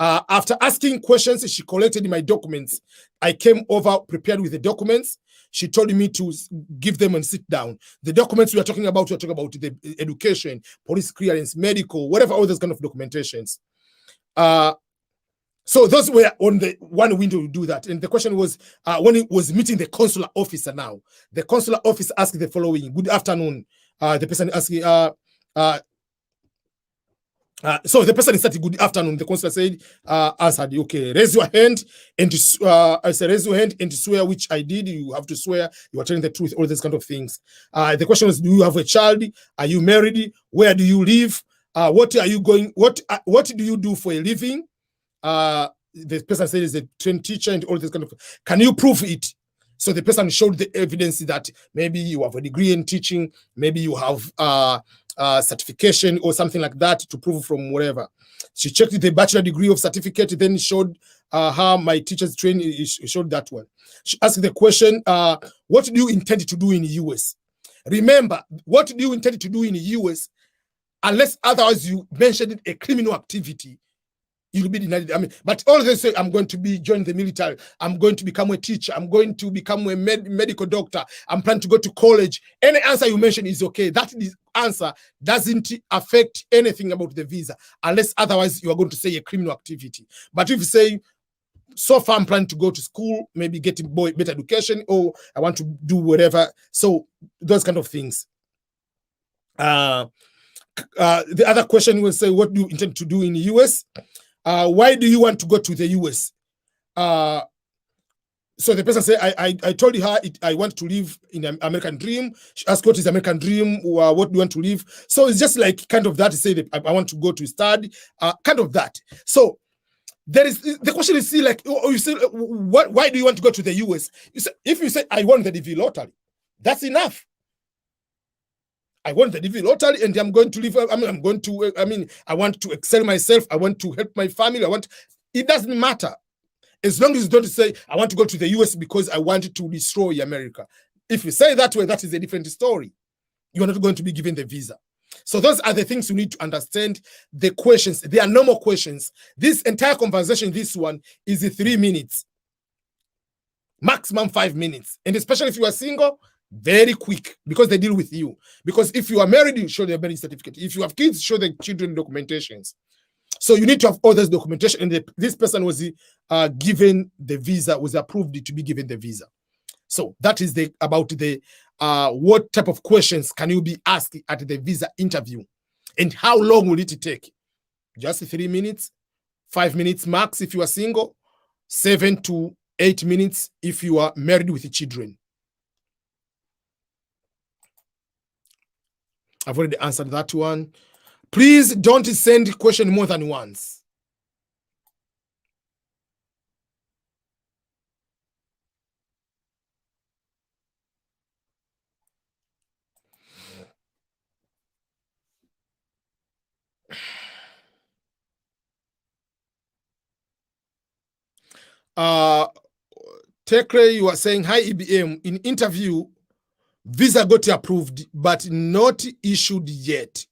After asking questions, she collected my documents. I came over prepared with the documents. She told me to give them and sit down. The documents we are talking about the education, police clearance, medical, whatever, all those kind of documentations. So those were on the one window to do that. And the question was, when it was meeting the consular officer now, the consular officer asked the following: good afternoon. The person asking, so the person said, good afternoon. The consular said, answered, okay, raise your hand. And I said, raise your hand and swear, which I did. You have to swear you are telling the truth, all these kind of things. The question was, do you have a child? Are you married? Where do you live? What are you going? What do you do for a living? The person said is a trained teacher and all this kind of. Can you prove it? So the person showed the evidence that maybe you have a degree in teaching, maybe you have certification or something like that to prove from whatever. She checked the bachelor degree of certificate, then showed how my teacher's training, showed that one. She asked the question, what do you intend to do in the US? Remember, what do you intend to do in the US? Unless otherwise you mentioned a criminal activity, you'll be denied. But all they say, I'm going to join the military, I'm going to become a teacher, I'm going to become a medical doctor, I'm planning to go to college. Any answer you mention is okay. That answer doesn't affect anything about the visa, unless otherwise you are going to say a criminal activity. But if you say, so far I'm planning to go to school, maybe getting better education, or I want to do whatever. So those kind of things. The other question will say, what do you intend to do in the US? Why do you want to go to the US? So the person said, I told her I want to live in an American dream. She asked, what is American dream? What do you want to live? So it's just like kind of that. Say that I want to go to study, kind of that. So there is the question is, see, like, you say, why do you want to go to the US? You say, if you say, I want the DV lottery, that's enough. I want the DV lottery and I'm going to live. I want to excel myself. I want to help my family. It doesn't matter. As long as you don't say, I want to go to the US because I want to destroy America. If you say that way, that is a different story. You're not going to be given the visa. So those are the things you need to understand. The questions, they are normal questions. This entire conversation, this one, is 3 minutes. Maximum 5 minutes. And especially if you are single, very quick, because they deal with you. Because if you are married, you show their marriage certificate. If you have kids, show the children documentations. So you need to have all this documentation. And this person was given the visa, was approved to be given the visa. So that is about what type of questions can you be asked at the visa interview, and how long will it take? Just 3 minutes, 5 minutes max if you are single, 7 to 8 minutes if you are married with children. I've already answered that one. Please don't send question more than once. Tekre, you are saying, hi EBM, in interview, visa got approved, but not issued yet.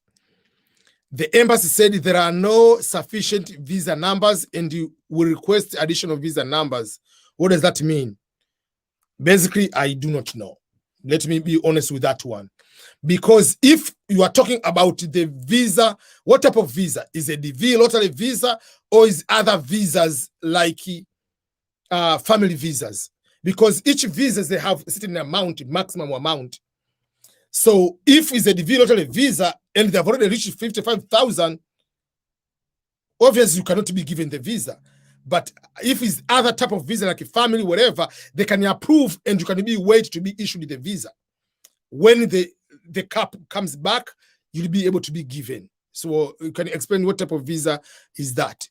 The embassy said there are no sufficient visa numbers and you will request additional visa numbers. What does that mean? Basically, I do not know. Let me be honest with that one. Because if you are talking about the visa, what type of visa? Is it a DV lottery visa or is other visas like family visas? Because each visa, they have a certain amount, maximum amount. So if it's a DV lottery visa and they've already reached 55,000, obviously you cannot be given the visa. But if it's other type of visa, like a family, whatever, they can approve and you can be wait to be issued the visa. When the cap comes back, you'll be able to be given. So you can explain what type of visa is that.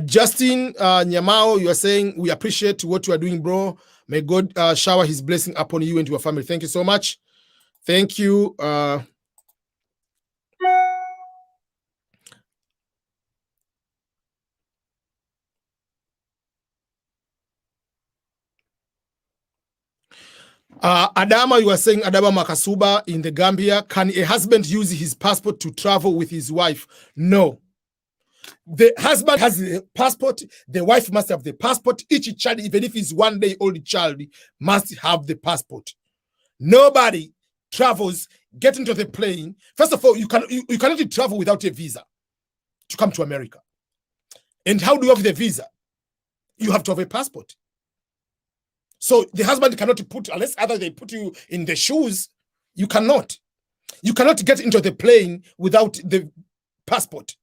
Justin Nyamao, you are saying, we appreciate what you are doing, bro. May God shower his blessing upon you and your family. Thank you so much. Thank you. Adama, you are saying, Adama Makasuba in the Gambia, can a husband use his passport to travel with his wife? No. The husband has the passport, the wife must have the passport. Each child, even if it's 1 day old child, must have the passport. Nobody travels, get into the plane. First of all, you cannot travel without a visa to come to America. And how do you have the visa? You have to have a passport. So the husband cannot put, unless either they put you in the shoes, you cannot. You cannot get into the plane without the passport.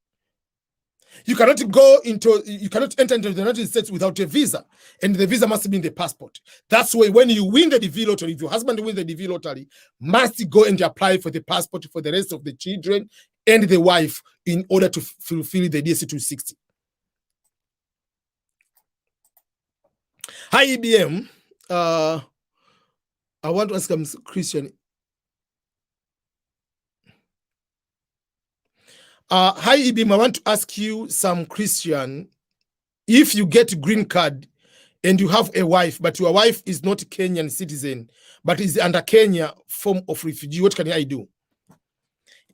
You cannot enter into the United States without a visa, and the visa must be in the passport. That's why when you win the DV lottery, if your husband wins the DV lottery, must go and apply for the passport for the rest of the children and the wife in order to fulfill the DSC-260. Hi EBM, I want to ask some Christian. Hi EBM, I want to ask you some Christian. If you get a green card and you have a wife, but your wife is not a Kenyan citizen, but is under Kenya form of refugee, what can I do?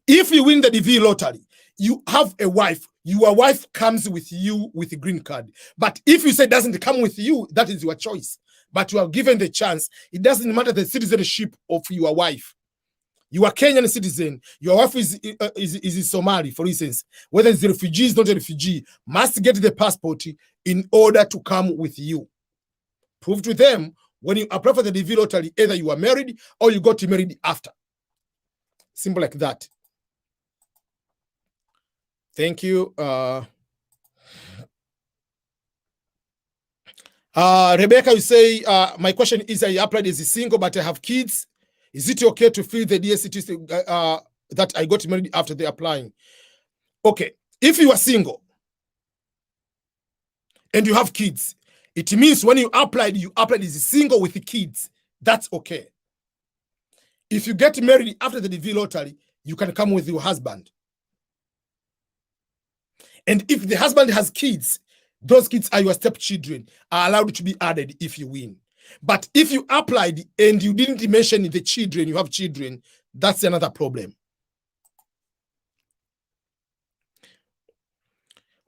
If you win the DV lottery, you have a wife, your wife comes with you with a green card. But if you say it doesn't come with you, that is your choice. But you are given the chance. It doesn't matter the citizenship of your wife. You are Kenyan citizen. Your wife is in Somali, for instance. Whether it's a refugee, is not a refugee, must get the passport in order to come with you. Prove to them when you apply for the DV lottery, either you are married or you got married after. Simple like that. Thank you. Rebecca, you say, my question is, I applied as a single, but I have kids. Is it okay to fill the DSC that I got married after the applying? Okay, if you are single and you have kids, it means when you applied as a single with the kids. That's okay. If you get married after the DV lottery, you can come with your husband. And if the husband has kids, those kids are your stepchildren, are allowed to be added if you win. But if you applied and you didn't mention the children, you have children, that's another problem.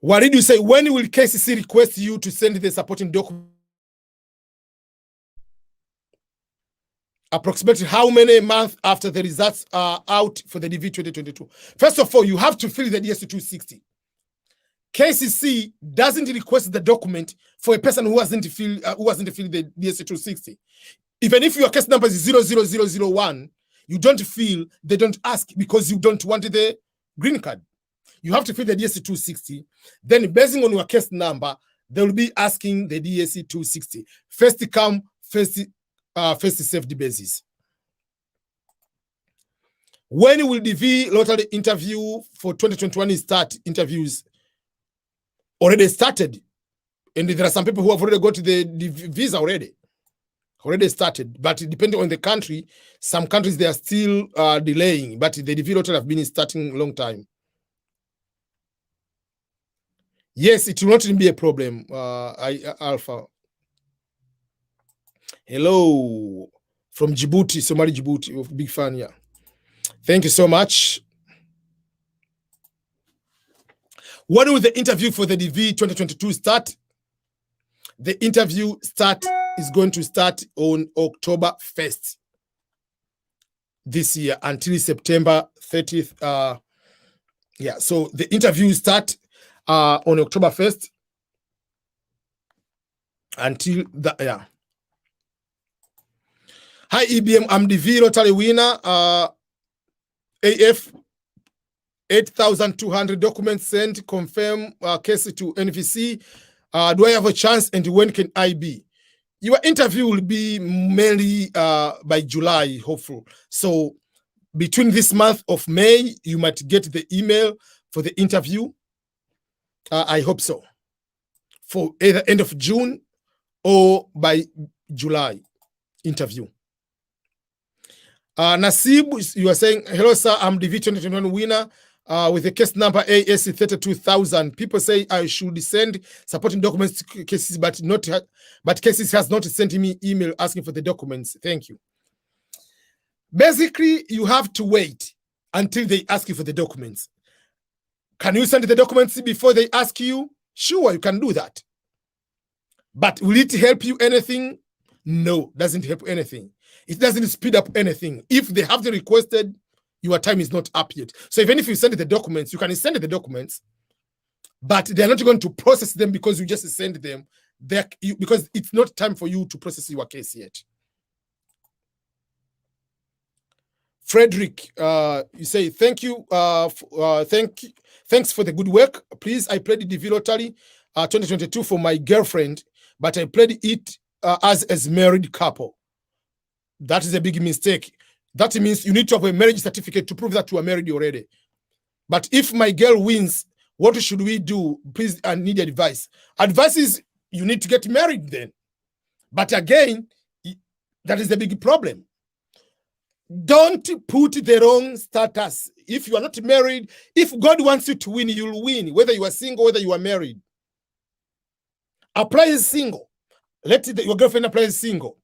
What did you say? When will KCC request you to send the supporting document? Approximately how many months after the results are out for the DV2022? First of all, you have to fill the DSC-260. KCC doesn't request the document for a person who hasn't filled the DSC-260. Even if your case number is 00001, you don't fill, they don't ask because you don't want the green card. You have to fill the DSC-260. Then, based on your case number, they will be asking the DSC 260. First come, first served basis. When will DV lottery interview for 2021 start? Interviews already started. And there are some people who have already got the visa already started. But depending on the country, some countries, they are still delaying. But the DV lottery have been starting a long time. Yes, it will not be a problem, Alpha. Hello, from Djibouti, Somali Djibouti, big fan, yeah. Thank you so much. When will the interview for the DV 2022 start? The interview is going to start on October 1st this year until September 30th. Yeah, so the interview start on October 1st until that, yeah. Hi, EBM, I'm DV lottery winner. AF 8,200 documents sent, confirm case to NVC. Do I have a chance and when can I be? Your interview will be mainly by July, hopeful. So between this month of May, you might get the email for the interview. I hope so. For either end of June or by July interview. Nasib, you are saying, hello, sir, I'm DV2021 winner with the case number AS 32,000. People say I should send supporting documents to cases, but cases has not sent me email asking for the documents. Thank you. Basically, you have to wait until they ask you for the documents. Can you send the documents before they ask you? Sure, you can do that. But will it help you anything? No, doesn't help anything. It doesn't speed up anything. If they have the requested, your time is not up yet. So even if you send the documents, you can send the documents, but they're not going to process them because you just send them because it's not time for you to process your case yet. Frederick, you say, thank you. Thanks for the good work. Please, I played the DV lottery 2022 for my girlfriend, but I played it as married couple. That is a big mistake. That means you need to have a marriage certificate to prove that you are married already. But if my girl wins, what should we do? Please, I need advice. Advice is you need to get married then. But again, that is the big problem. Don't put the wrong status. If you are not married, if God wants you to win, you'll win, whether you are single, whether you are married. Apply as single. Let your girlfriend apply as single.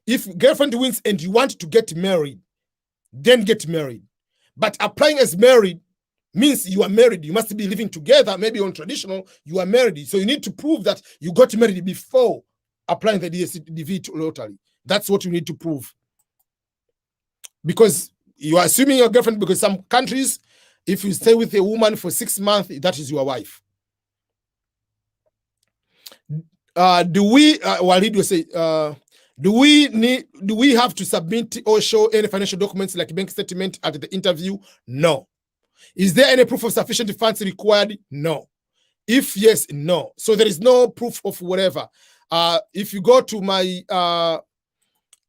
If girlfriend wins and you want to get married, then get married. But applying as married means you are married. You must be living together, maybe on traditional, you are married. So you need to prove that you got married before applying the DV lottery. That's what you need to prove. Because you are assuming your girlfriend, because some countries, if you stay with a woman for 6 months, that is your wife. Walid will say, do we have to submit or show any financial documents like bank statement at the interview? No. Is there any proof of sufficient funds required? No. If yes, no. So there is no proof of whatever. If you go to my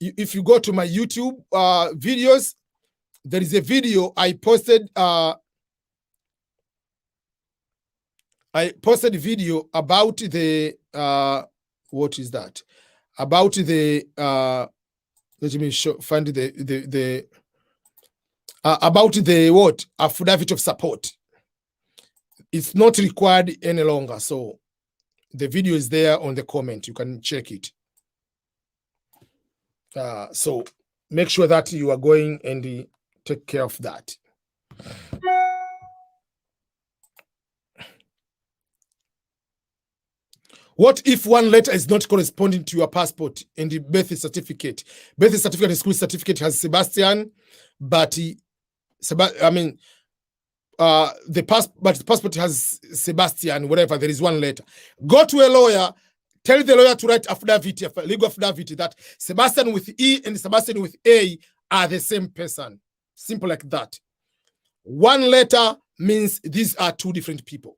YouTube videos, there is a video I posted. I posted a video about the what is that? About the let me find the about the what affidavit of support. It's not required any longer, so the video is there on the comment. You can check it. So make sure that you are going and take care of that. What if one letter is not corresponding to your passport and the birth certificate? Birth certificate and school certificate has Sebastian, but the passport has Sebastian, whatever. There is one letter. Go to a lawyer. Tell the lawyer to write affidavit, a legal affidavit, that Sebastian with E and Sebastian with A are the same person. Simple like that. One letter means these are two different people.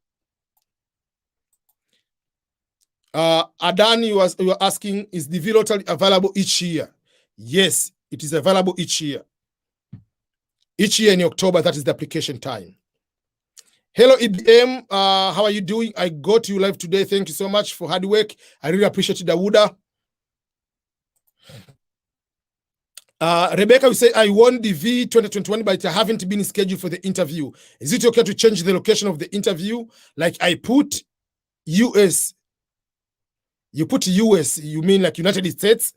Adan, you were asking, is DV lottery available each year? Yes, it is available each year. Each year in October, that is the application time. Hello, EBM. How are you doing? I got you live today. Thank you so much for hard work. I really appreciate it, Dawuda. Rebecca, we say, I won DV2021, but I haven't been scheduled for the interview. Is it okay to change the location of the interview? Like I put US. You put US, you mean like United States?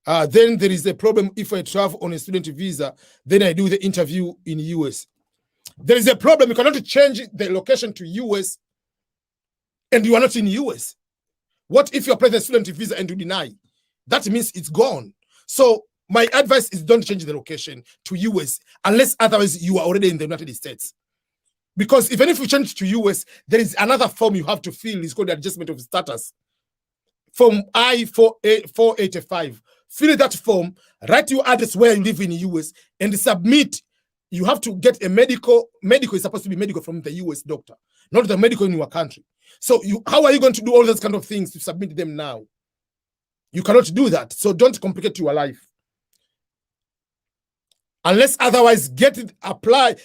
Then there is a problem if I travel on a student visa, then I do the interview in US. There is a problem. You cannot change the location to US and you are not in US. What if you apply the student visa and you deny? That means it's gone. So my advice is don't change the location to US unless otherwise you are already in the United States. Because even if you change to US, there is another form you have to fill. It's called the adjustment of status. Form I-485. Fill that form, write your address where you live in the US, and submit. You have to get a medical. Medical is supposed to be medical from the US doctor, not the medical in your country. So how are you going to do all those kind of things to submit them now? You cannot do that. So don't complicate your life. Unless otherwise, apply,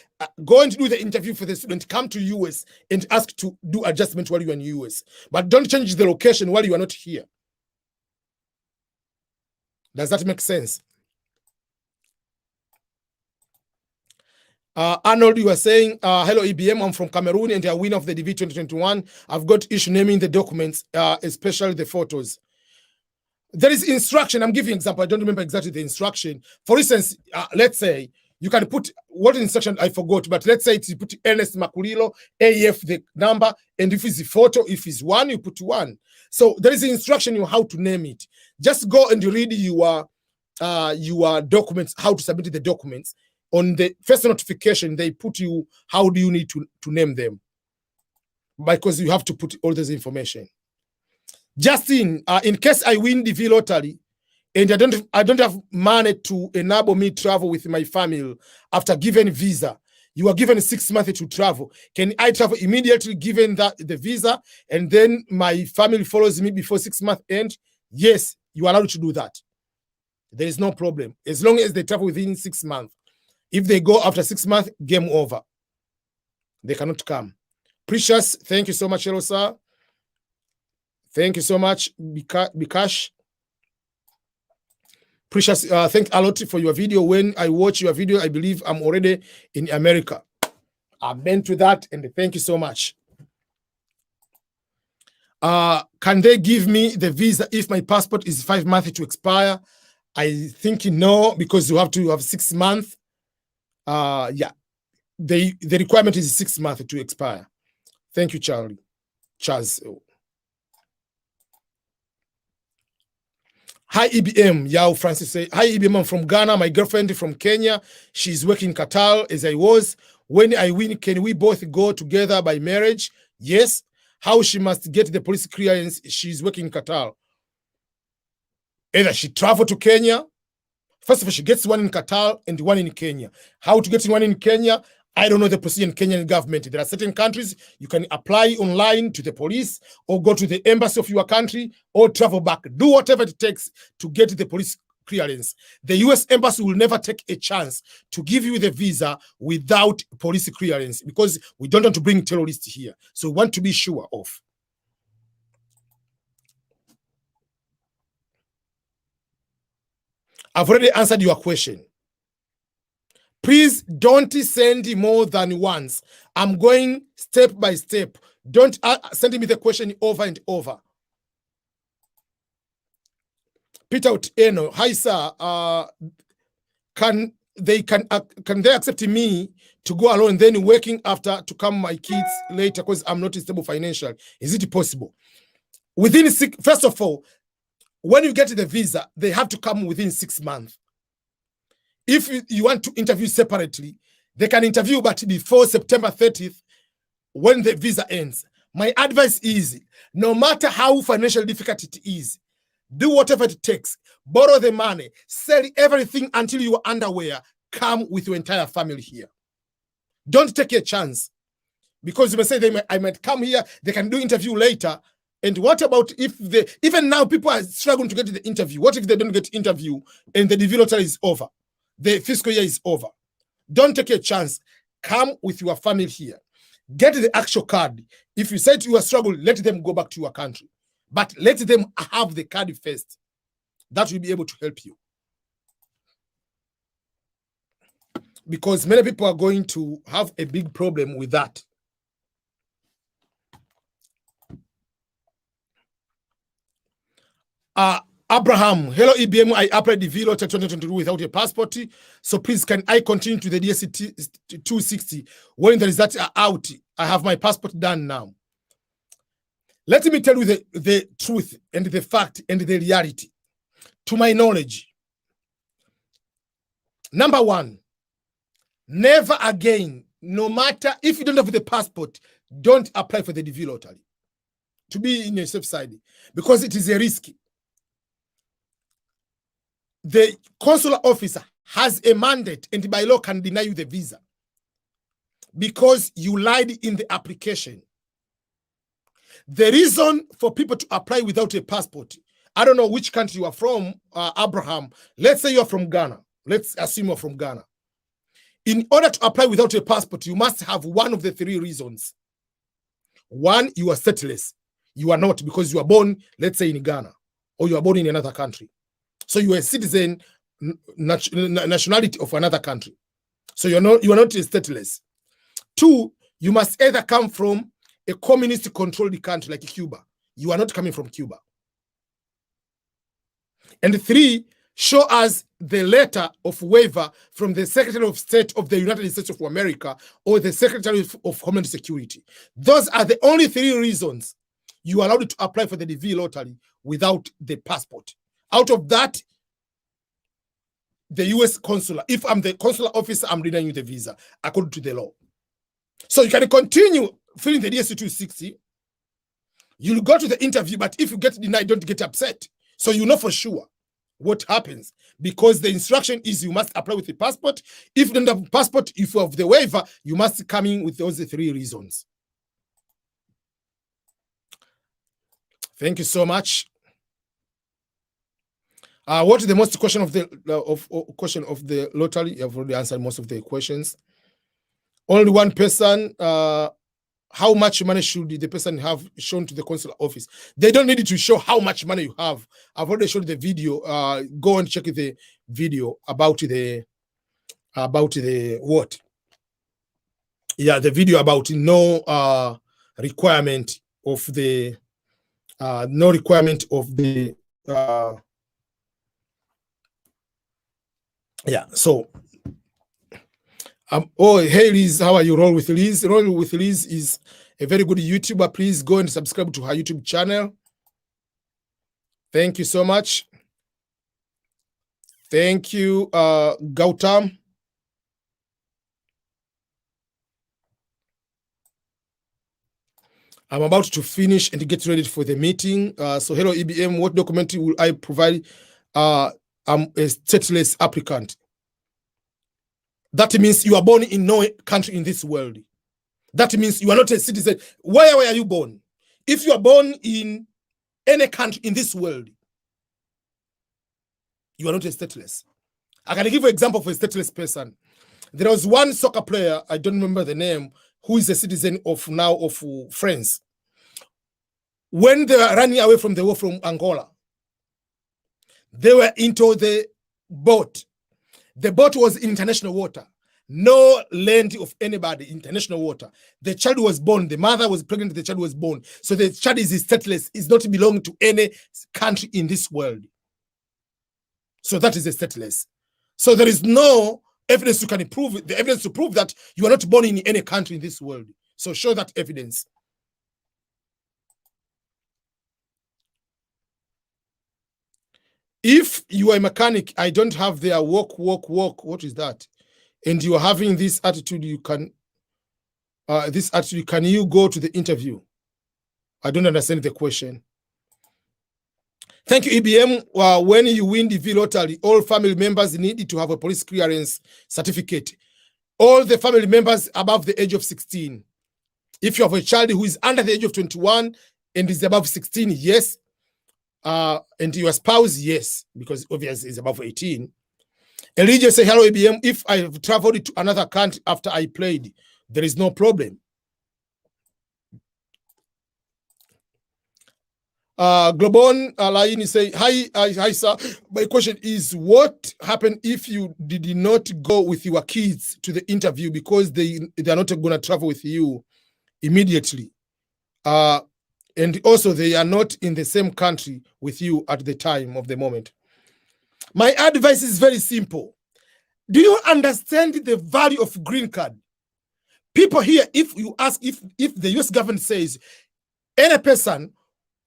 go and do the interview for the student, come to US and ask to do adjustment while you're in US. But don't change the location while you are not here. Does that make sense? Arnold, you are saying, hello EBM, I'm from Cameroon and a winner of the DV2021. I've got issue naming the documents, especially the photos. There is instruction. I'm giving an example. I don't remember exactly the instruction. For instance, let's say you can put what instruction I forgot, but let's say you put Ernest Makulilo, AF the number, and if it's a photo, if it's 1, you put 1. So there is an instruction on how to name it. Just go and read your documents, how to submit the documents. On the first notification, they put you how do you need to name them, because you have to put all this information. Justin, in case I win the DV lottery and I don't have money to enable me travel with my family after given visa, you are given 6 months to travel. Can I travel immediately given the visa and then my family follows me before 6 months end? Yes, you are allowed to do that. There is no problem as long as they travel within 6 months. If they go after 6 months, game over. They cannot come. Precious, thank you so much, hello sir. Thank you so much, Bikash. Precious, thank a lot for your video. When I watch your video, I believe I'm already in America. Amen to that, and thank you so much. Can they give me the visa if my passport is 5 months to expire? I think no, because you have to have 6 months. Yeah, the requirement is 6 months to expire. Thank you, Charles. Hi, EBM. Yao Francis say, hi, EBM. I'm from Ghana. My girlfriend from Kenya. She's working in Qatar as I was. When I win, can we both go together by marriage? Yes. How she must get the police clearance? She's working in Qatar. Either she travel to Kenya. First of all, she gets one in Qatar and one in Kenya. How to get one in Kenya? I don't know the procedure in Kenyan government. There are certain countries you can apply online to the police or go to the embassy of your country or travel back. Do whatever it takes to get the police clearance. The US embassy will never take a chance to give you the visa without police clearance because we don't want to bring terrorists here. So we want to be sure of. I've already answered your question. Please don't send more than once. I'm going step by step. Don't send me the question over and over. Peter Otieno, hi sir. Can they accept me to go alone and then working after to come my kids later because I'm not stable financially? Is it possible? First of all, when you get the visa, they have to come within 6 months. If you want to interview separately, they can interview, but before September 30th, when the visa ends. My advice is, no matter how financially difficult it is, do whatever it takes. Borrow the money. Sell everything until you are underwear. Come with your entire family here. Don't take a chance. Because you may say, I might come here, they can do interview later. And what about if even now people are struggling to get to the interview? What if they don't get interview and the DV lottery is over? The fiscal year is over. Don't take a chance. Come with your family here. Get the actual card. If you said you are struggling, let them go back to your country. But let them have the card first. That will be able to help you. Because many people are going to have a big problem with that. Abraham, hello EBM, I applied the DV lottery 2022 without a passport. So please, can I continue to the DSC 260 when the results are out? I have my passport done now. Let me tell you the truth and the fact and the reality. To my knowledge, number one, never again, no matter if you don't have the passport, don't apply for the DV lottery to be in your safe side, because it is a risk. The consular officer has a mandate and by law can deny you the visa because you lied in the application. The reason for people to apply without a passport, I don't know which country you are from, Abraham. Let's say you are from Ghana. Let's assume you're from Ghana. In order to apply without a passport, you must have one of the three reasons. One, you are stateless. You are not, because you are born, let's say, in Ghana, or you are born in another country. So you are a citizen, nationality of another country. So you are not stateless. Two, you must either come from a communist-controlled country like Cuba. You are not coming from Cuba. And three, show us the letter of waiver from the Secretary of State of the United States of America or the Secretary of Homeland Security. Those are the only three reasons you are allowed to apply for the DV lottery without the passport. Out of that, the U.S. consular, if I'm the consular officer, I'm denying you the visa according to the law. So you can continue filling the DSC 260. You'll go to the interview, but if you get denied, don't get upset. So you know for sure what happens, because the instruction is you must apply with a passport. If you don't have a passport, if you have the waiver, you must come in with those three reasons. Thank you so much. What is the most question of the lottery? I've already answered most of the questions. Only one person. How much money should the person have shown to the consular office? They don't need to show how much money you have. I've already showed the video. Go and check the video about the what? Yeah, the video about no requirement of the yeah, so oh, hey Liz, how are you? Roll with Liz. Roll with Liz is a very good YouTuber. Please go and subscribe to her YouTube channel. Thank you so much. Thank you, Gautam. I'm about to finish and get ready for the meeting. So hello EBM, what document will I provide? I'm a stateless applicant. That means you are born in no country in this world. That means you are not a citizen. Where are you born? If you are born in any country in this world, you are not a stateless. I can give you an example for a stateless person. There was one soccer player, I don't remember the name, who is a citizen of France. When they were running away from the war from Angola, they were into the boat. The boat was in international water. No land of anybody, international water. The child was born. The mother was pregnant. The child was born. So the child is stateless. Is not belong to any country in this world. So that is a stateless. So there is no evidence you can prove. The evidence to prove that you are not born in any country in this world. So show that evidence. If you are a mechanic, I don't have their walk. What is that? And you are having this attitude, you can, can you go to the interview? I don't understand the question. Thank you, EBM. When you win the DV lottery, all family members need to have a police clearance certificate. All the family members above the age of 16. If you have a child who is under the age of 21 and is above 16, yes. And your spouse, yes, because obviously is above 18. Elijah say, hello, EBM. If I have traveled to another country after I played, there is no problem. Globon Alaini say, hi, sir. My question is, what happened if you did not go with your kids to the interview because they are not going to travel with you immediately? And also they are not in the same country with you at the time of the moment. My advice is very simple. Do you understand the value of green card? People here, if you ask, if the US government says any person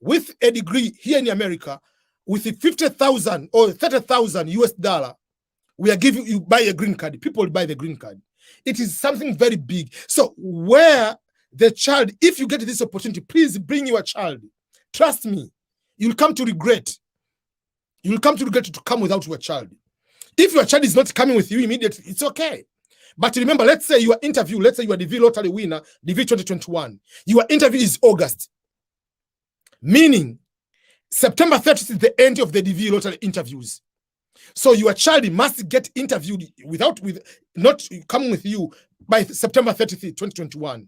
with a degree here in America with 50,000 or 30,000 US dollar, we are giving you buy a green card. People buy the green card. It is something very big. So where the child, if you get this opportunity, please bring your child. Trust me, you'll come to regret. You'll come to regret to come without your child. If your child is not coming with you immediately, it's okay. But remember, let's say your interview, let's say you are DV lottery winner, DV2021. Your interview is August. Meaning, September 30th is the end of the DV lottery interviews. So your child must get interviewed not coming with you by September 30th, 2021.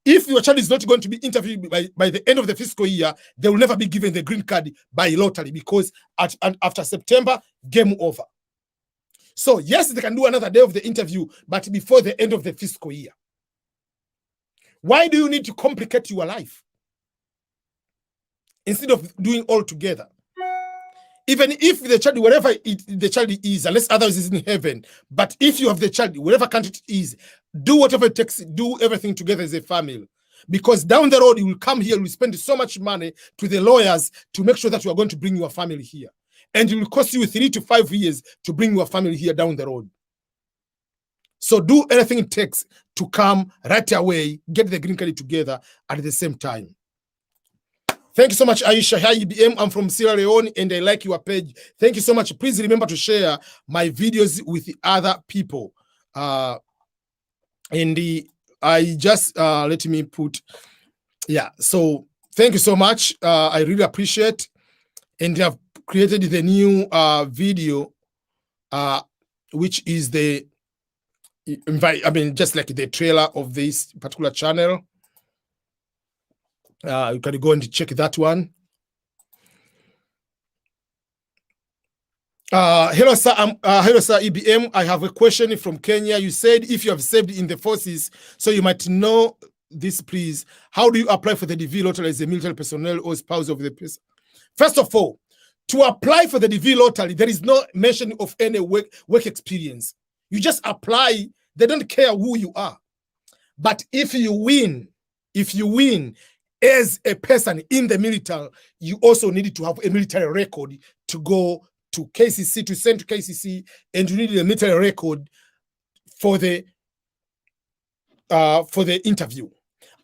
If your child is not going to be interviewed by the end of the fiscal year, they will never be given the green card by lottery because after September, game over. So yes, they can do another day of the interview, but before the end of the fiscal year. Why do you need to complicate your life instead of doing all together? Even if the child, wherever the child is, unless others is in heaven, but if you have the child, wherever country it is, do whatever it takes, do everything together as a family. Because down the road, you will come here, you will spend so much money to the lawyers to make sure that you are going to bring your family here. And it will cost you 3 to 5 years to bring your family here down the road. So do anything it takes to come right away, get the green card together at the same time. Thank you so much, Aisha. Hi, EBM. I'm from Sierra Leone, and I like your page. Thank you so much. Please remember to share my videos with the other people. I just, let me put, yeah. So thank you so much. I really appreciate. And I've created the new video, which is the, just like the trailer of this particular channel. You can go and check that one. Hello, sir. Hello, sir. EBM. I have a question from Kenya. You said if you have served in the forces, so you might know this, please. How do you apply for the DV lottery as a military personnel or spouse of the person? First of all, to apply for the DV lottery, there is no mention of any work experience. You just apply. They don't care who you are. But if you win, as a person in the military, you also need to have a military record to go to KCC, to send to KCC, and you need a military record for the interview.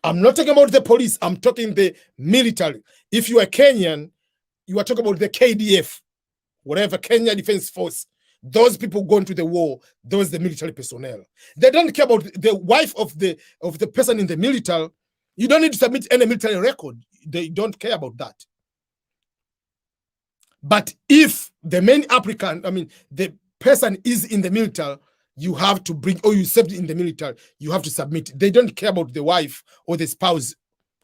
I'm not talking about the police. I'm talking the military. If you are Kenyan, you are talking about the KDF, whatever, Kenya Defense Force. Those people going to the war, those the military personnel. They don't care about the wife of the person in the military. You don't need to submit any military record. They don't care about that. But if the main applicant, the person is in the military, you have to bring, or you served in the military, you have to submit. They don't care about the wife or the spouse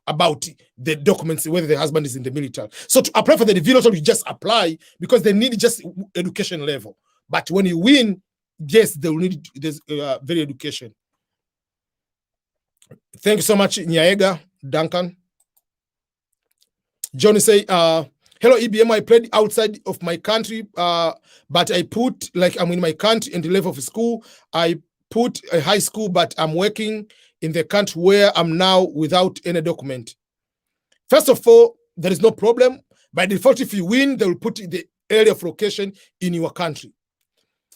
about the documents, whether the husband is in the military. So to apply for the DV lottery, you just apply because they need just education level. But when you win, yes, they will need this very education. Thank you so much, Nyaega, Duncan. Johnny say, hello, EBM, I played outside of my country, but I put, like I'm in my country in the level of school. I put a high school, but I'm working in the country where I'm now without any document. First of all, there is no problem. By default, if you win, they will put the area of location in your country.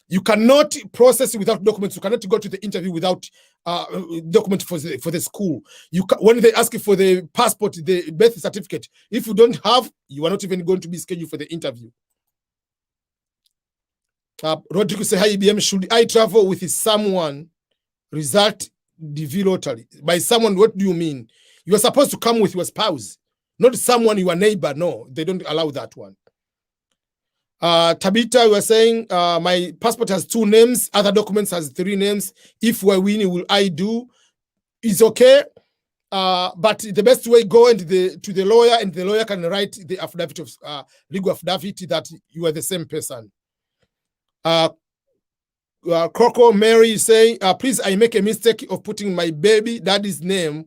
You cannot process without documents. You cannot go to the interview without document for the school. When they ask you for the passport, the birth certificate, if you don't have, you are not even going to be scheduled for the interview. Rodrigo say, hi, EBM, should I travel with someone? Result DV lottery. By someone, what do you mean? You are supposed to come with your spouse, not someone your neighbor. No, they don't allow that one. Tabitha, you were saying my passport has 2 names, other documents has 3 names. If we're winning, will I do? It's okay. But the best way, go to the lawyer, and the lawyer can write the affidavit of legal affidavit that you are the same person. Coco Mary is saying, please, I make a mistake of putting my baby daddy's name,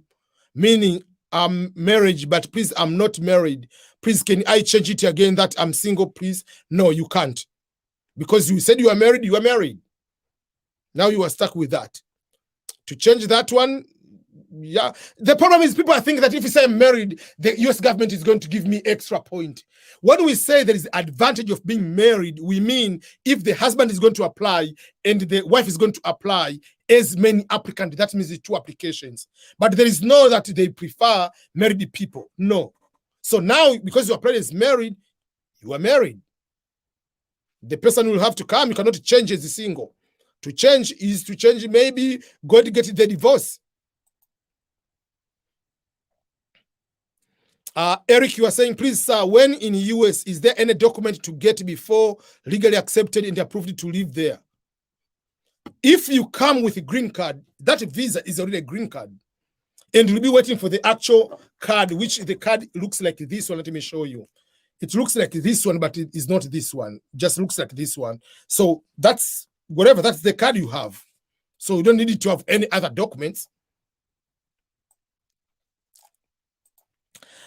meaning I'm married, but please, I'm not married. Please, can I change it again that I'm single, please? No, you can't. Because you said you are married, you are married. Now you are stuck with that. To change that one, yeah. The problem is people think that if you say I'm married, the US government is going to give me extra point. When we say there is advantage of being married, we mean if the husband is going to apply and the wife is going to apply as many applicants, that means the 2 applications. But there is no that they prefer married people. No. So now, because you apply as married, you are married. The person will have to come. You cannot change as a single. To change is to change, maybe go to get the divorce. Eric, you are saying, please, sir, when in US, is there any document to get before legally accepted and approved to live there? If you come with a green card, that visa is already a green card. And you'll be waiting for the actual card, which the card looks like this one. Let me show you. It looks like this one, but it is not this one. It just looks like this one. So that's whatever. That's the card you have. So you don't need to have any other documents.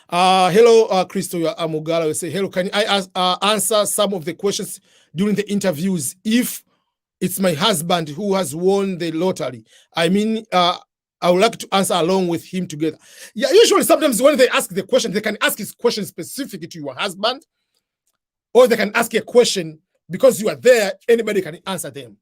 Hello, Christo Amugala. We say, hello, can I answer some of the questions during the interviews? If it's my husband who has won the lottery, I mean, I would like to answer along with him together. Yeah, usually sometimes when they ask the question, they can ask his question specific to your husband, or they can ask a question because you are there, anybody can answer them.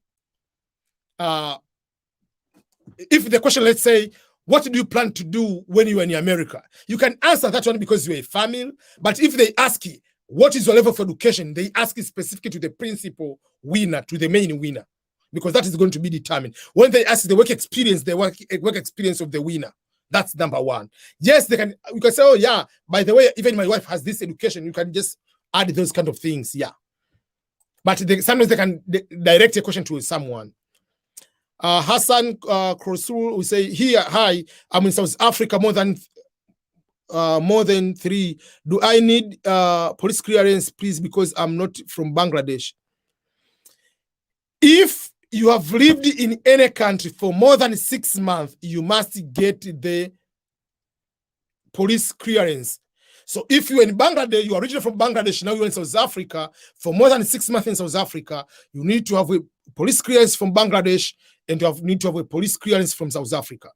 If the question, let's say, what do you plan to do when you are in America? You can answer that one because you're a family. But if they ask you, what is your level of education? They ask it specifically to the principal winner, to the main winner, because that is going to be determined. When they ask the work experience, the work experience of the winner, that's number one. Yes, they can. You can say, oh yeah, by the way, even my wife has this education. You can just add those kind of things, yeah. But sometimes they can direct a question to someone. Hassan Krosul will say, here, hi, I'm in South Africa more than 3. Do I need police clearance, please, because I'm not from Bangladesh? If you have lived in any country for more than 6 months, you must get the police clearance. So if you're in Bangladesh, you are originally from Bangladesh, now you're in South Africa, for more than 6 months in South Africa, you need to have a police clearance from Bangladesh, and you need to have a police clearance from South Africa.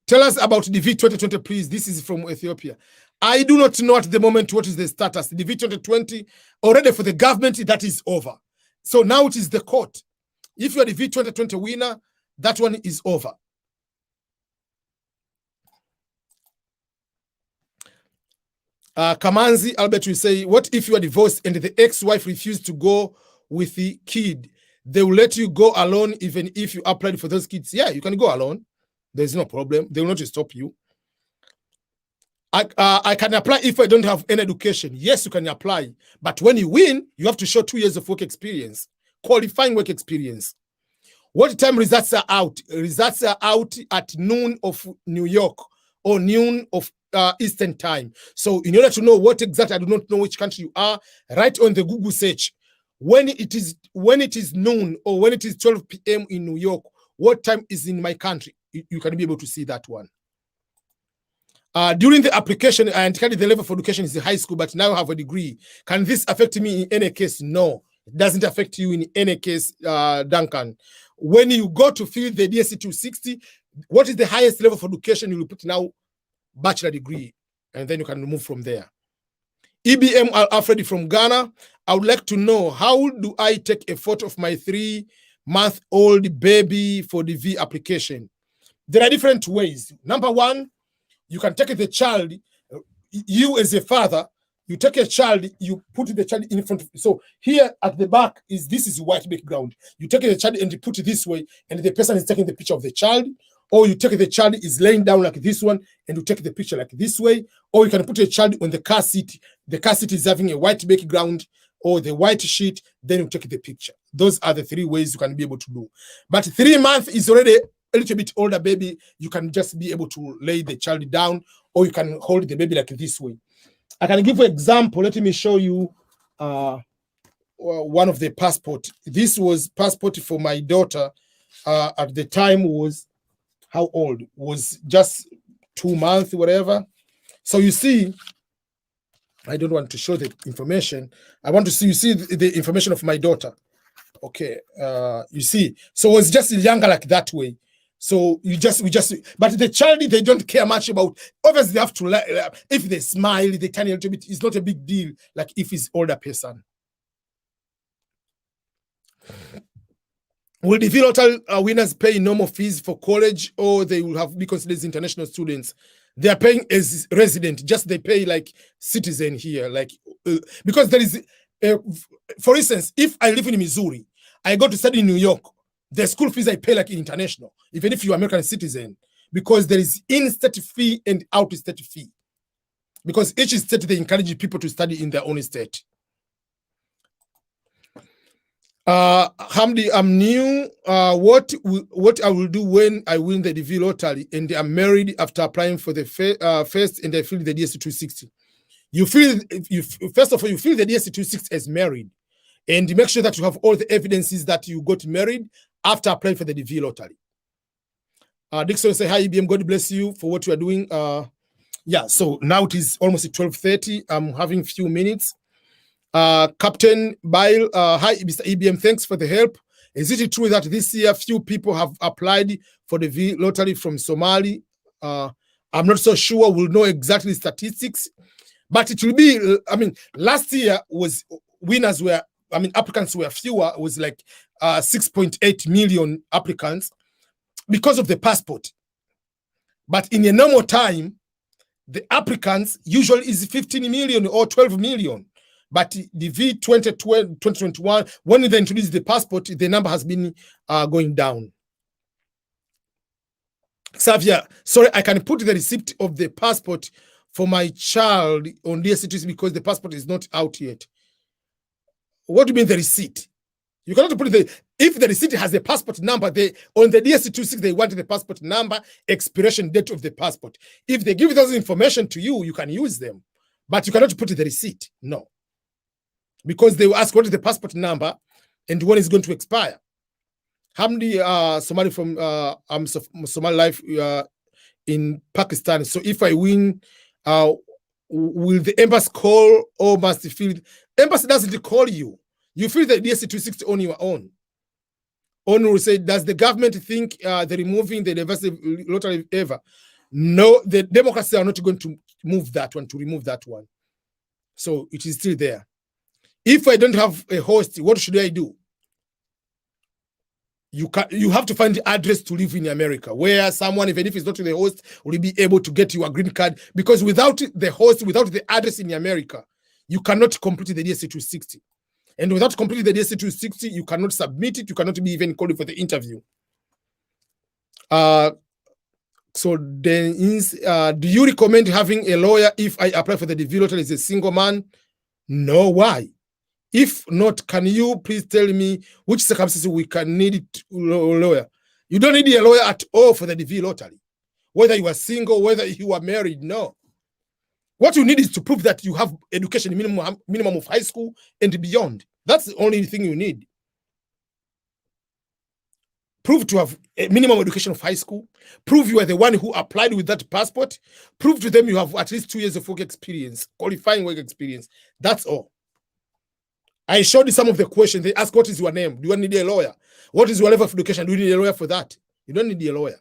Tell us about DV2020, please. This is from Ethiopia. I do not know at the moment what is the status. DV2020, already for the government, that is over. So now it is the court. If you're the DV2020 winner, that one is over. Kamanzi Albert will say, what if you are divorced and the ex-wife refused to go with the kid? They will let you go alone even if you applied for those kids. Yeah, you can go alone. There's no problem. They will not stop you. I can apply if I don't have any education. Yes, you can apply. But when you win, you have to show 2 years of work experience, qualifying work experience. What time results are out? Results are out at noon of New York or noon of Eastern time. So in order to know what exactly, I do not know which country you are, write on the Google search. When it is noon or when it is 12 p.m. in New York, what time is in my country? You can be able to see that one. During the application, I indicated the level of education is the high school, but now I have a degree. Can this affect me in any case? No, it doesn't affect you in any case, Duncan. When you go to fill the DSC 260, what is the highest level of education? You will put now bachelor degree, and then you can move from there. EBM Alfred from Ghana, I would like to know, how do I take a photo of my 3-month-old baby for the V application? There are different ways. Number one, you can take the child, you as a father, you take a child, you put the child in front of, so here at the back, this is white background. You take the child and you put it this way, and the person is taking the picture of the child, or you take the child is laying down like this one, and you take the picture like this way, or you can put a child on the car seat. The car seat is having a white background or the white sheet, then you take the picture. Those are the 3 ways you can be able to do. But 3 months is already a little bit older baby. You can just be able to lay the child down, or you can hold the baby like this way. I can give you an example. Let me show you one of the passport. This was passport for my daughter. At the time was how old? Was just 2 months, whatever. So you see, I don't want to show the information. I want to see, you see the information of my daughter. Okay, you see, so it was just younger like that way. So but the child, they don't care much about, obviously they have to, if they smile, they turn a little bit, it's not a big deal, like if it's older person. Will DV lottery winners pay normal fees for college, or they will have be considered as international students? They are paying as resident, just they pay like citizen here, like because there is, for instance, if I live in Missouri, I go to study in New York, the school fees I pay like international, even if you're American citizen, because there is in-state fee and out-state fee. Because each state, they encourage people to study in their own state. Hamdi, I'm new. What I will do when I win the DV lottery and I'm married after applying for the first and I fill the DS260. First of all, you fill the DS260 as married, and make sure that you have all the evidences that you got married after applying for the DV lottery. Dixon say, hi, EBM, God bless you for what you are doing. Yeah, so now it is almost 12:30. I'm having a few minutes. Captain Bile, hi, Mr. EBM, thanks for the help. Is it true that this year few people have applied for the V lottery from Somali? I'm not so sure. We'll know exactly statistics, but it will be, I mean, last year was winners were, I mean, applicants were fewer. It was like 6.8 million applicants because of the passport. But in a normal time, the applicants usually is 15 million or 12 million. But the DV2021, when they introduced the passport, the number has been going down. Xavier, sorry, I can put the receipt of the passport for my child on DS260 because the passport is not out yet. What do you mean the receipt? You cannot put if the receipt has the passport number, on the DS260, they want the passport number, expiration date of the passport. If they give those information to you, you can use them, but you cannot put the receipt, no. Because they will ask what is the passport number and when it's going to expire. Hamdi, Somali from Somali Life in Pakistan. So if I win, will the embassy call or must fill? Embassy doesn't call you. You fill the DS260 on your own. On will say, does the government think they're removing the diversity lottery ever? No, the Democrats are not going to move that one, to remove that one. So it is still there. If I don't have a host, what should I do? You have to find the address to live in America, where someone, even if it's not the host, will be able to get your green card. Because without the host, without the address in America, you cannot complete the DS260. And without completing the DS260, you cannot submit it. You cannot be even called for the interview. So then, do you recommend having a lawyer if I apply for the DV lottery as a single man? No, why? If not, can you please tell me which circumstances we can need a lawyer? You don't need a lawyer at all for the DV lottery. Whether you are single, whether you are married, no. What you need is to prove that you have education minimum of high school and beyond. That's the only thing you need. Prove to have a minimum education of high school. Prove you are the one who applied with that passport. Prove to them you have at least 2 years of work experience, qualifying work experience. That's all. I showed you some of the questions. They ask, what is your name? Do you need a lawyer? What is your level of education? Do you need a lawyer for that? You don't need a lawyer.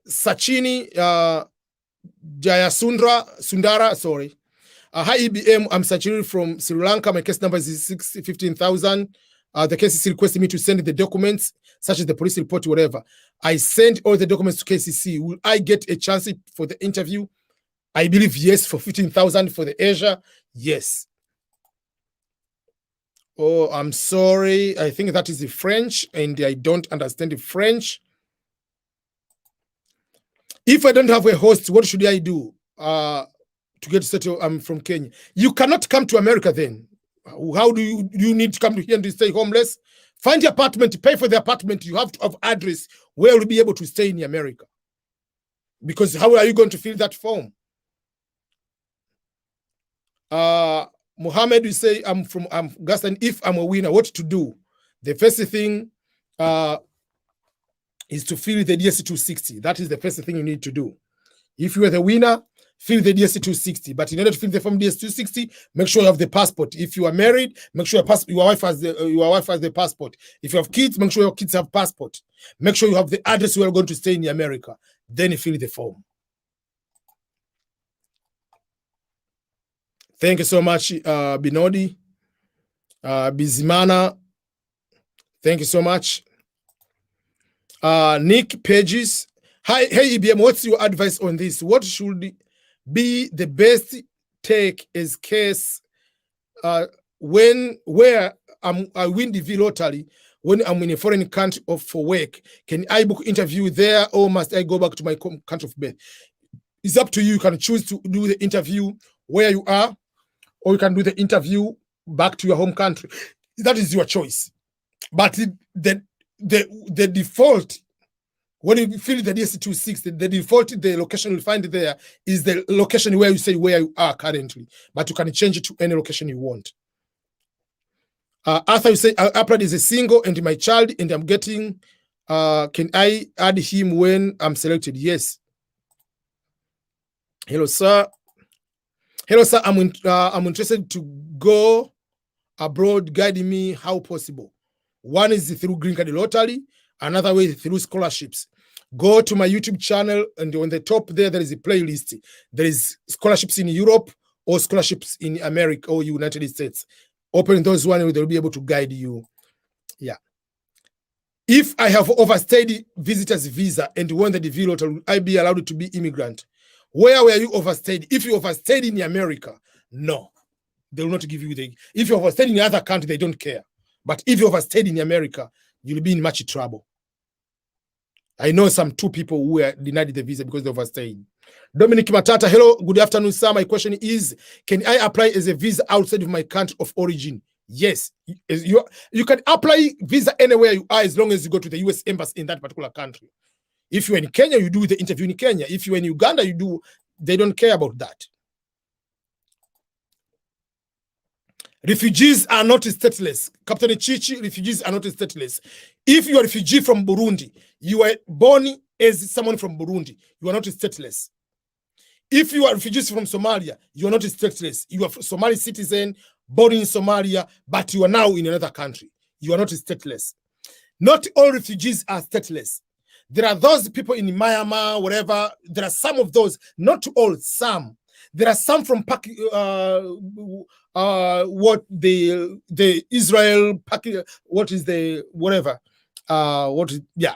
Sachini Sundara, sorry. Hi EBM, I'm Sachini from Sri Lanka. My case number is 615,000. The case is requesting me to send the documents, such as the police report, whatever. I sent all the documents to KCC. Will I get a chance for the interview? I believe yes, for 15,000 for the Asia. Yes. Oh, I'm sorry. I think that is the French, and I don't understand the French. If I don't have a host, what should I do to get settled? I'm from Kenya. You cannot come to America then. How do you need to come to here and stay homeless? Find your apartment, pay for the apartment. You have to have address where you'll be able to stay in America. Because how are you going to fill that form? Mohammed will say, I'm Gaston. If I'm a winner, what to do? The first thing is to fill the DSC-260. That is the first thing you need to do. If you are the winner, fill the DSC-260. But in order to fill the form DSC-260, make sure you have the passport. If you are married, make sure your wife has the passport. If you have kids, make sure your kids have passport. Make sure you have the address where you're going to stay in America. Then you fill the form. Thank you so much, Binodi. Bizimana. Thank you so much. Nick Pages. Hi, hey EBM, what's your advice on this? What should be the best take as case where I win the DV lottery when I'm in a foreign country for work? Can I book interview there, or must I go back to my country of birth? It's up to you. You can choose to do the interview where you are, or you can do the interview back to your home country. That is your choice. But the default, when you fill the DSC-260, the default, the location you'll find there is the location where you say where you are currently, but you can change it to any location you want. After you say, I applied as a single and my child, and I'm getting, can I add him when I'm selected? Yes. Hello, sir. Hello, sir. I'm interested to go abroad. Guide me how possible. One is through Green Card Lottery, another way through scholarships. Go to my YouTube channel, and on the top there is a playlist. There is scholarships in Europe or scholarships in America or United States. Open those one, they'll be able to guide you. Yeah. If I have overstayed visitor's visa and won the DV lottery, will I be allowed to be immigrant? Where were you overstayed? If you overstayed in America, no. They will not give you the... If you overstayed in other country, they don't care. But if you overstayed in America, you'll be in much trouble. I know some 2 people who were denied the visa because they overstayed. Dominic Matata, hello, good afternoon, sir. My question is, can I apply as a visa outside of my country of origin? Yes. You can apply visa anywhere you are as long as you go to the US embassy in that particular country. If you're in Kenya, you do the interview in Kenya. If you're in Uganda, you do. They don't care about that. Refugees are not stateless. Captain Chichi, refugees are not stateless. If you are a refugee from Burundi, you are born as someone from Burundi, you are not stateless. If you are refugees from Somalia, you are not stateless. You are a Somali citizen, born in Somalia, but you are now in another country. You are not stateless. Not all refugees are stateless. There are those people in Myanmar, whatever. There are some of those, not all, some. There are some from what the Israel, what is the whatever, yeah,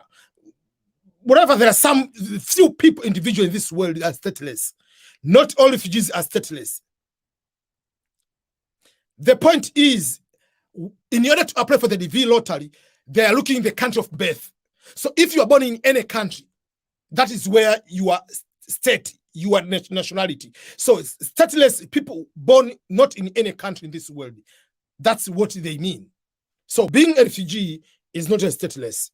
whatever. There are some few people, individuals in this world are stateless. Not all refugees are stateless. The point is, in order to apply for the DV lottery, they are looking in the country of birth. So if you are born in any country, that is where you are state, you are nationality. So stateless people born not in any country in this world, that's what they mean. So being a refugee is not a stateless.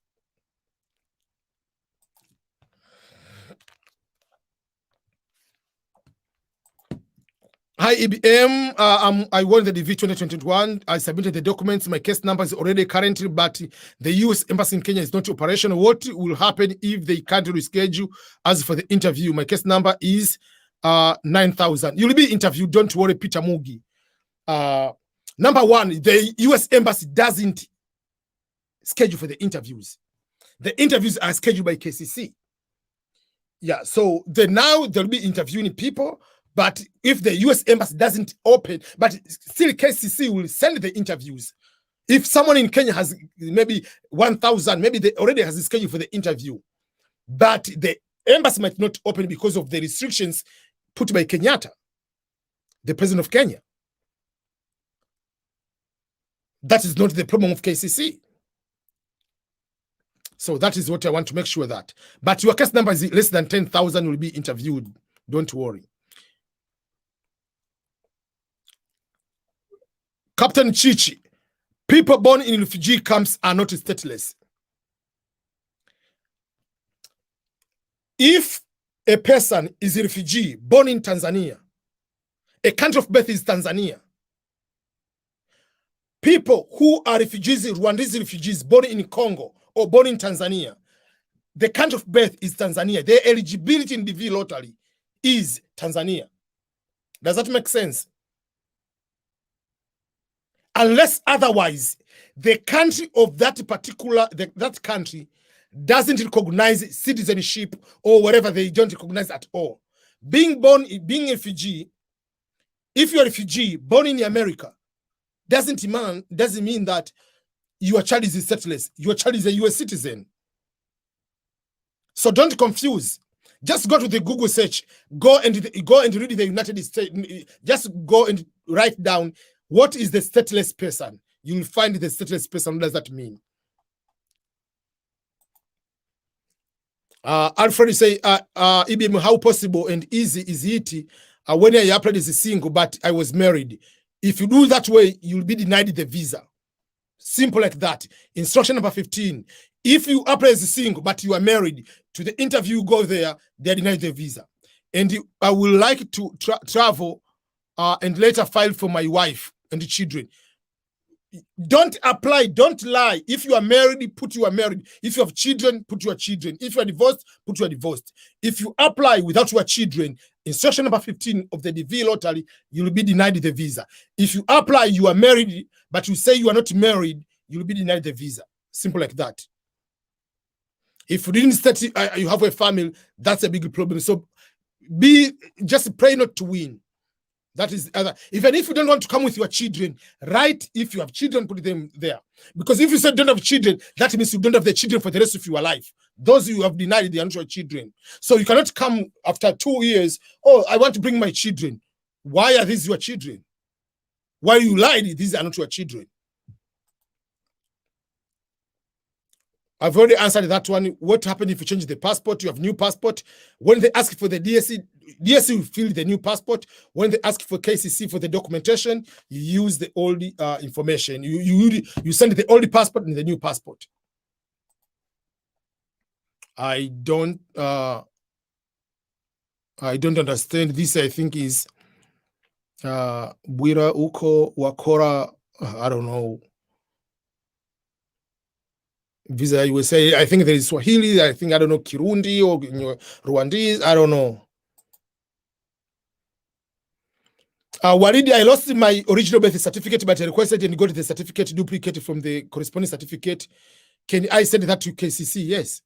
Hi, EBM. I won the DV2021. I submitted the documents. My case number is already currently, but the US Embassy in Kenya is not operational. What will happen if they can't reschedule as for the interview? My case number is 9,000. You'll be interviewed. Don't worry, Peter Mugi. Number one, the US Embassy doesn't schedule for the interviews. The interviews are scheduled by KCC. Yeah, so now they'll be interviewing people. But if the US Embassy doesn't open, but still KCC will send the interviews. If someone in Kenya has maybe 1,000, maybe they already has a schedule for the interview. But the embassy might not open because of the restrictions put by Kenyatta, the president of Kenya. That is not the problem of KCC. So that is what I want to make sure that. But your case number is less than 10,000 will be interviewed. Don't worry. Captain Chichi, people born in refugee camps are not stateless. If a person is a refugee born in Tanzania, a country of birth is Tanzania, people who are refugees, Rwandese refugees born in Congo or born in Tanzania, the country of birth is Tanzania. Their eligibility in DV lottery is Tanzania. Does that make sense? Unless otherwise, the country of that particular, that country doesn't recognize citizenship or whatever, they don't recognize at all. Being a refugee, if you're a refugee born in America, doesn't mean that your child is stateless. Your child is a US citizen. So don't confuse. Just go to the Google search. Go and read the United States. Just go and write down what is the stateless person. You'll find the stateless person. What does that mean? Alfred say, EBM, how possible and easy is it when I applied as a single, but I was married? If you do that way, you'll be denied the visa. Simple like that. Instruction number 15. If you apply as a single, but you are married, to the interview, you go there, they deny the visa. And I would like to travel and later file for my wife and the children. Don't apply, don't lie. If you are married, put you are married. If you have children, put your children. If you are divorced, put you are divorced. If you apply without your children, instruction number 15 of the DV lottery, you will be denied the visa. If you apply, you are married, but you say you are not married, you will be denied the visa. Simple like that. If you didn't state you have a family, that's a big problem. So just pray not to win. That is even if you don't want to come with your children, write if you have children, put them there. Because if you say don't have children, that means you don't have the children for the rest of your life. Those you have denied, they are not your children. So you cannot come after 2 years, oh, I want to bring my children. Why are these your children? Why you lied, these are not your children. I've already answered that one. What happened if you change the passport? You have new passport. When they ask for the DSC will fill the new passport. When they ask for KCC for the documentation, you use the old information. You send the old passport and the new passport. I don't understand this. I think is Bwira Uko Wakora. I don't know. Visa USA. I think there is Swahili. I think, I don't know, Kirundi or Rwandese. I don't know. Waridi, I lost my original birth certificate, but I requested and got the certificate duplicated from the corresponding certificate. Can I send that to KCC? Yes.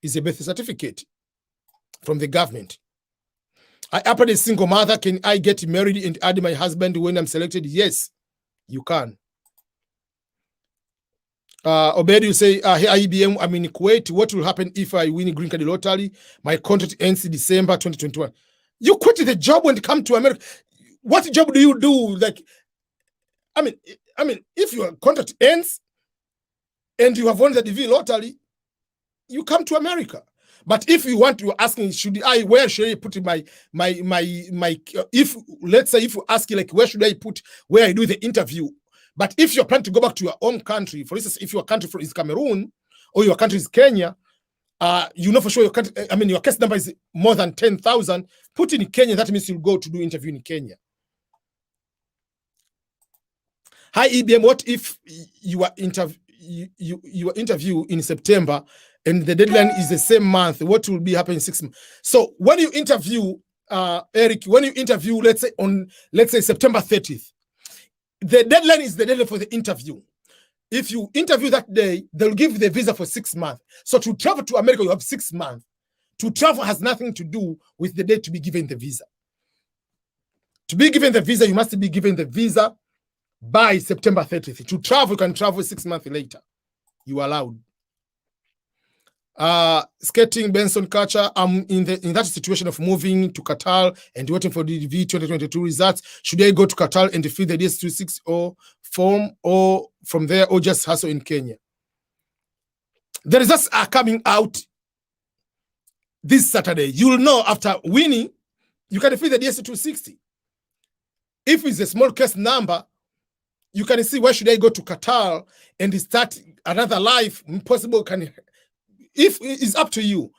It's a birth certificate from the government. I applied a single mother. Can I get married and add my husband when I'm selected? Yes, you can. Obed, you say, hey, IBM, I'm in Kuwait. What will happen if I win a green card lottery? My contract ends in December 2021. You quit the job when you come to America. What job do you do? Like, I mean, if your contract ends and you have won the DV lottery, you come to America. But if you want to asking, where should I put my if let's say if you ask like where should I put where I do the interview? But if you're planning to go back to your own country, for instance, if your country is Cameroon or your country is Kenya, you know for sure your country, your case number is more than 10,000. Put in Kenya, that means you'll go to do interview in Kenya. Hi EBM, what if you are interview in September and the deadline is the same month? What will be happening in 6 months? So when you interview, Eric, when you interview, let's say September 30th. The deadline is the deadline for the interview. If you interview that day, they'll give you the visa for 6 months. So to travel to America, you have 6 months. To travel has nothing to do with the date to be given the visa. To be given the visa, you must be given the visa by September 30th. To travel, you can travel 6 months later. You are allowed. Skating Benson Kacha, I'm in that situation of moving to Qatar and waiting for the DV2022 results. Should I go to Qatar and fill the DS26 or form or from there, or just hustle in Kenya. The results are coming out this Saturday. You'll know after winning, you can fill the DS260. If it's a small case number, you can see where should I go to Qatar and start another life. Possible if it's up to you,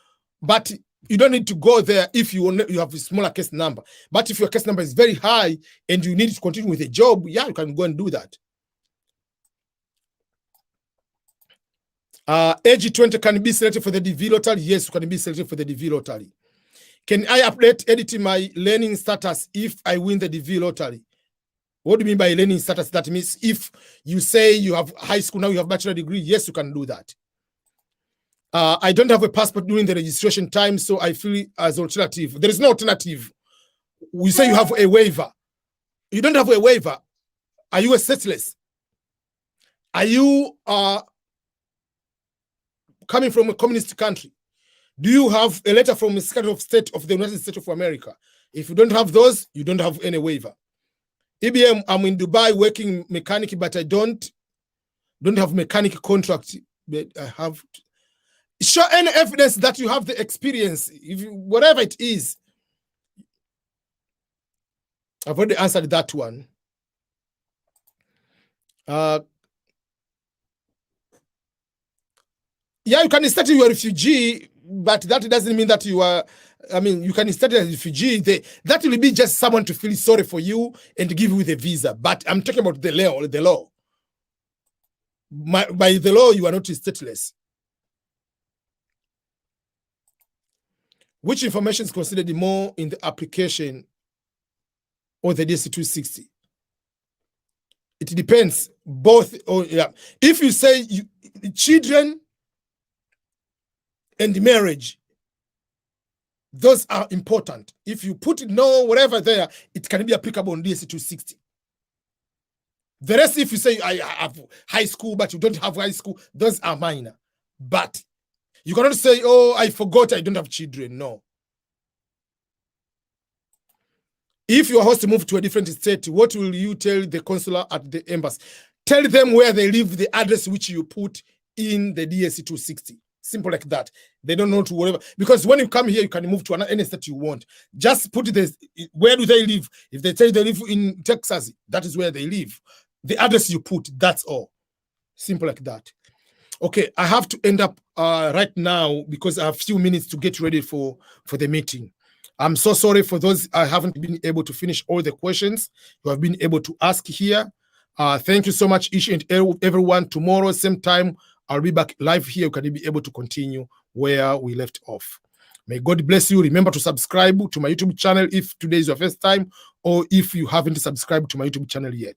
but you don't need to go there if you have a smaller case number. But if your case number is very high and you need to continue with a job, yeah, you can go and do that. Age 20 can be selected for the DV lottery. Yes, you can be selected for the DV lottery. Can I edit my learning status if I win the DV lottery? What do you mean by learning status? That means if you say you have high school, now you have bachelor degree, yes, you can do that. I don't have a passport during the registration time, so I feel it as alternative. There is no alternative. We say you have a waiver. You don't have a waiver. Are you a stateless? Are you coming from a communist country? Do you have a letter from the Secretary of State of the United States of America? If you don't have those, you don't have any waiver. EBM, I'm in Dubai working mechanic, but I don't have mechanic contract. But I have show any evidence that you have the experience, whatever it is. I've already answered that one. Yeah, you can start you a refugee, but that doesn't mean that you are. I mean, you can start as a refugee. That will be just someone to feel sorry for you and give you the visa. But I'm talking about the law. The law. By the law, you are not stateless. Which information is considered more in the application or the DS260? It depends. Both. Yeah. If you say children and marriage, those are important. If you put no whatever there, it can be applicable on DS260. The rest, if you say I have high school, but you don't have high school, those are minor. But you cannot say, oh, I forgot I don't have children. No. If you are supposed to move to a different state, what will you tell the consular at the embassy? Tell them where they live, the address which you put in the DS260. Simple like that. They don't know to whatever. Because when you come here, you can move to any state you want. Just put this. Where do they live? If they tell you they live in Texas, that is where they live. The address you put, that's all. Simple like that. Okay, I have to end up right now because I have a few minutes to get ready for the meeting. I'm so sorry for those I haven't been able to finish all the questions you have been able to ask here. Thank you so much, each and everyone. Tomorrow, same time, I'll be back live here. You can be able to continue where we left off. May God bless you. Remember to subscribe to my YouTube channel if today is your first time, or if you haven't subscribed to my YouTube channel yet.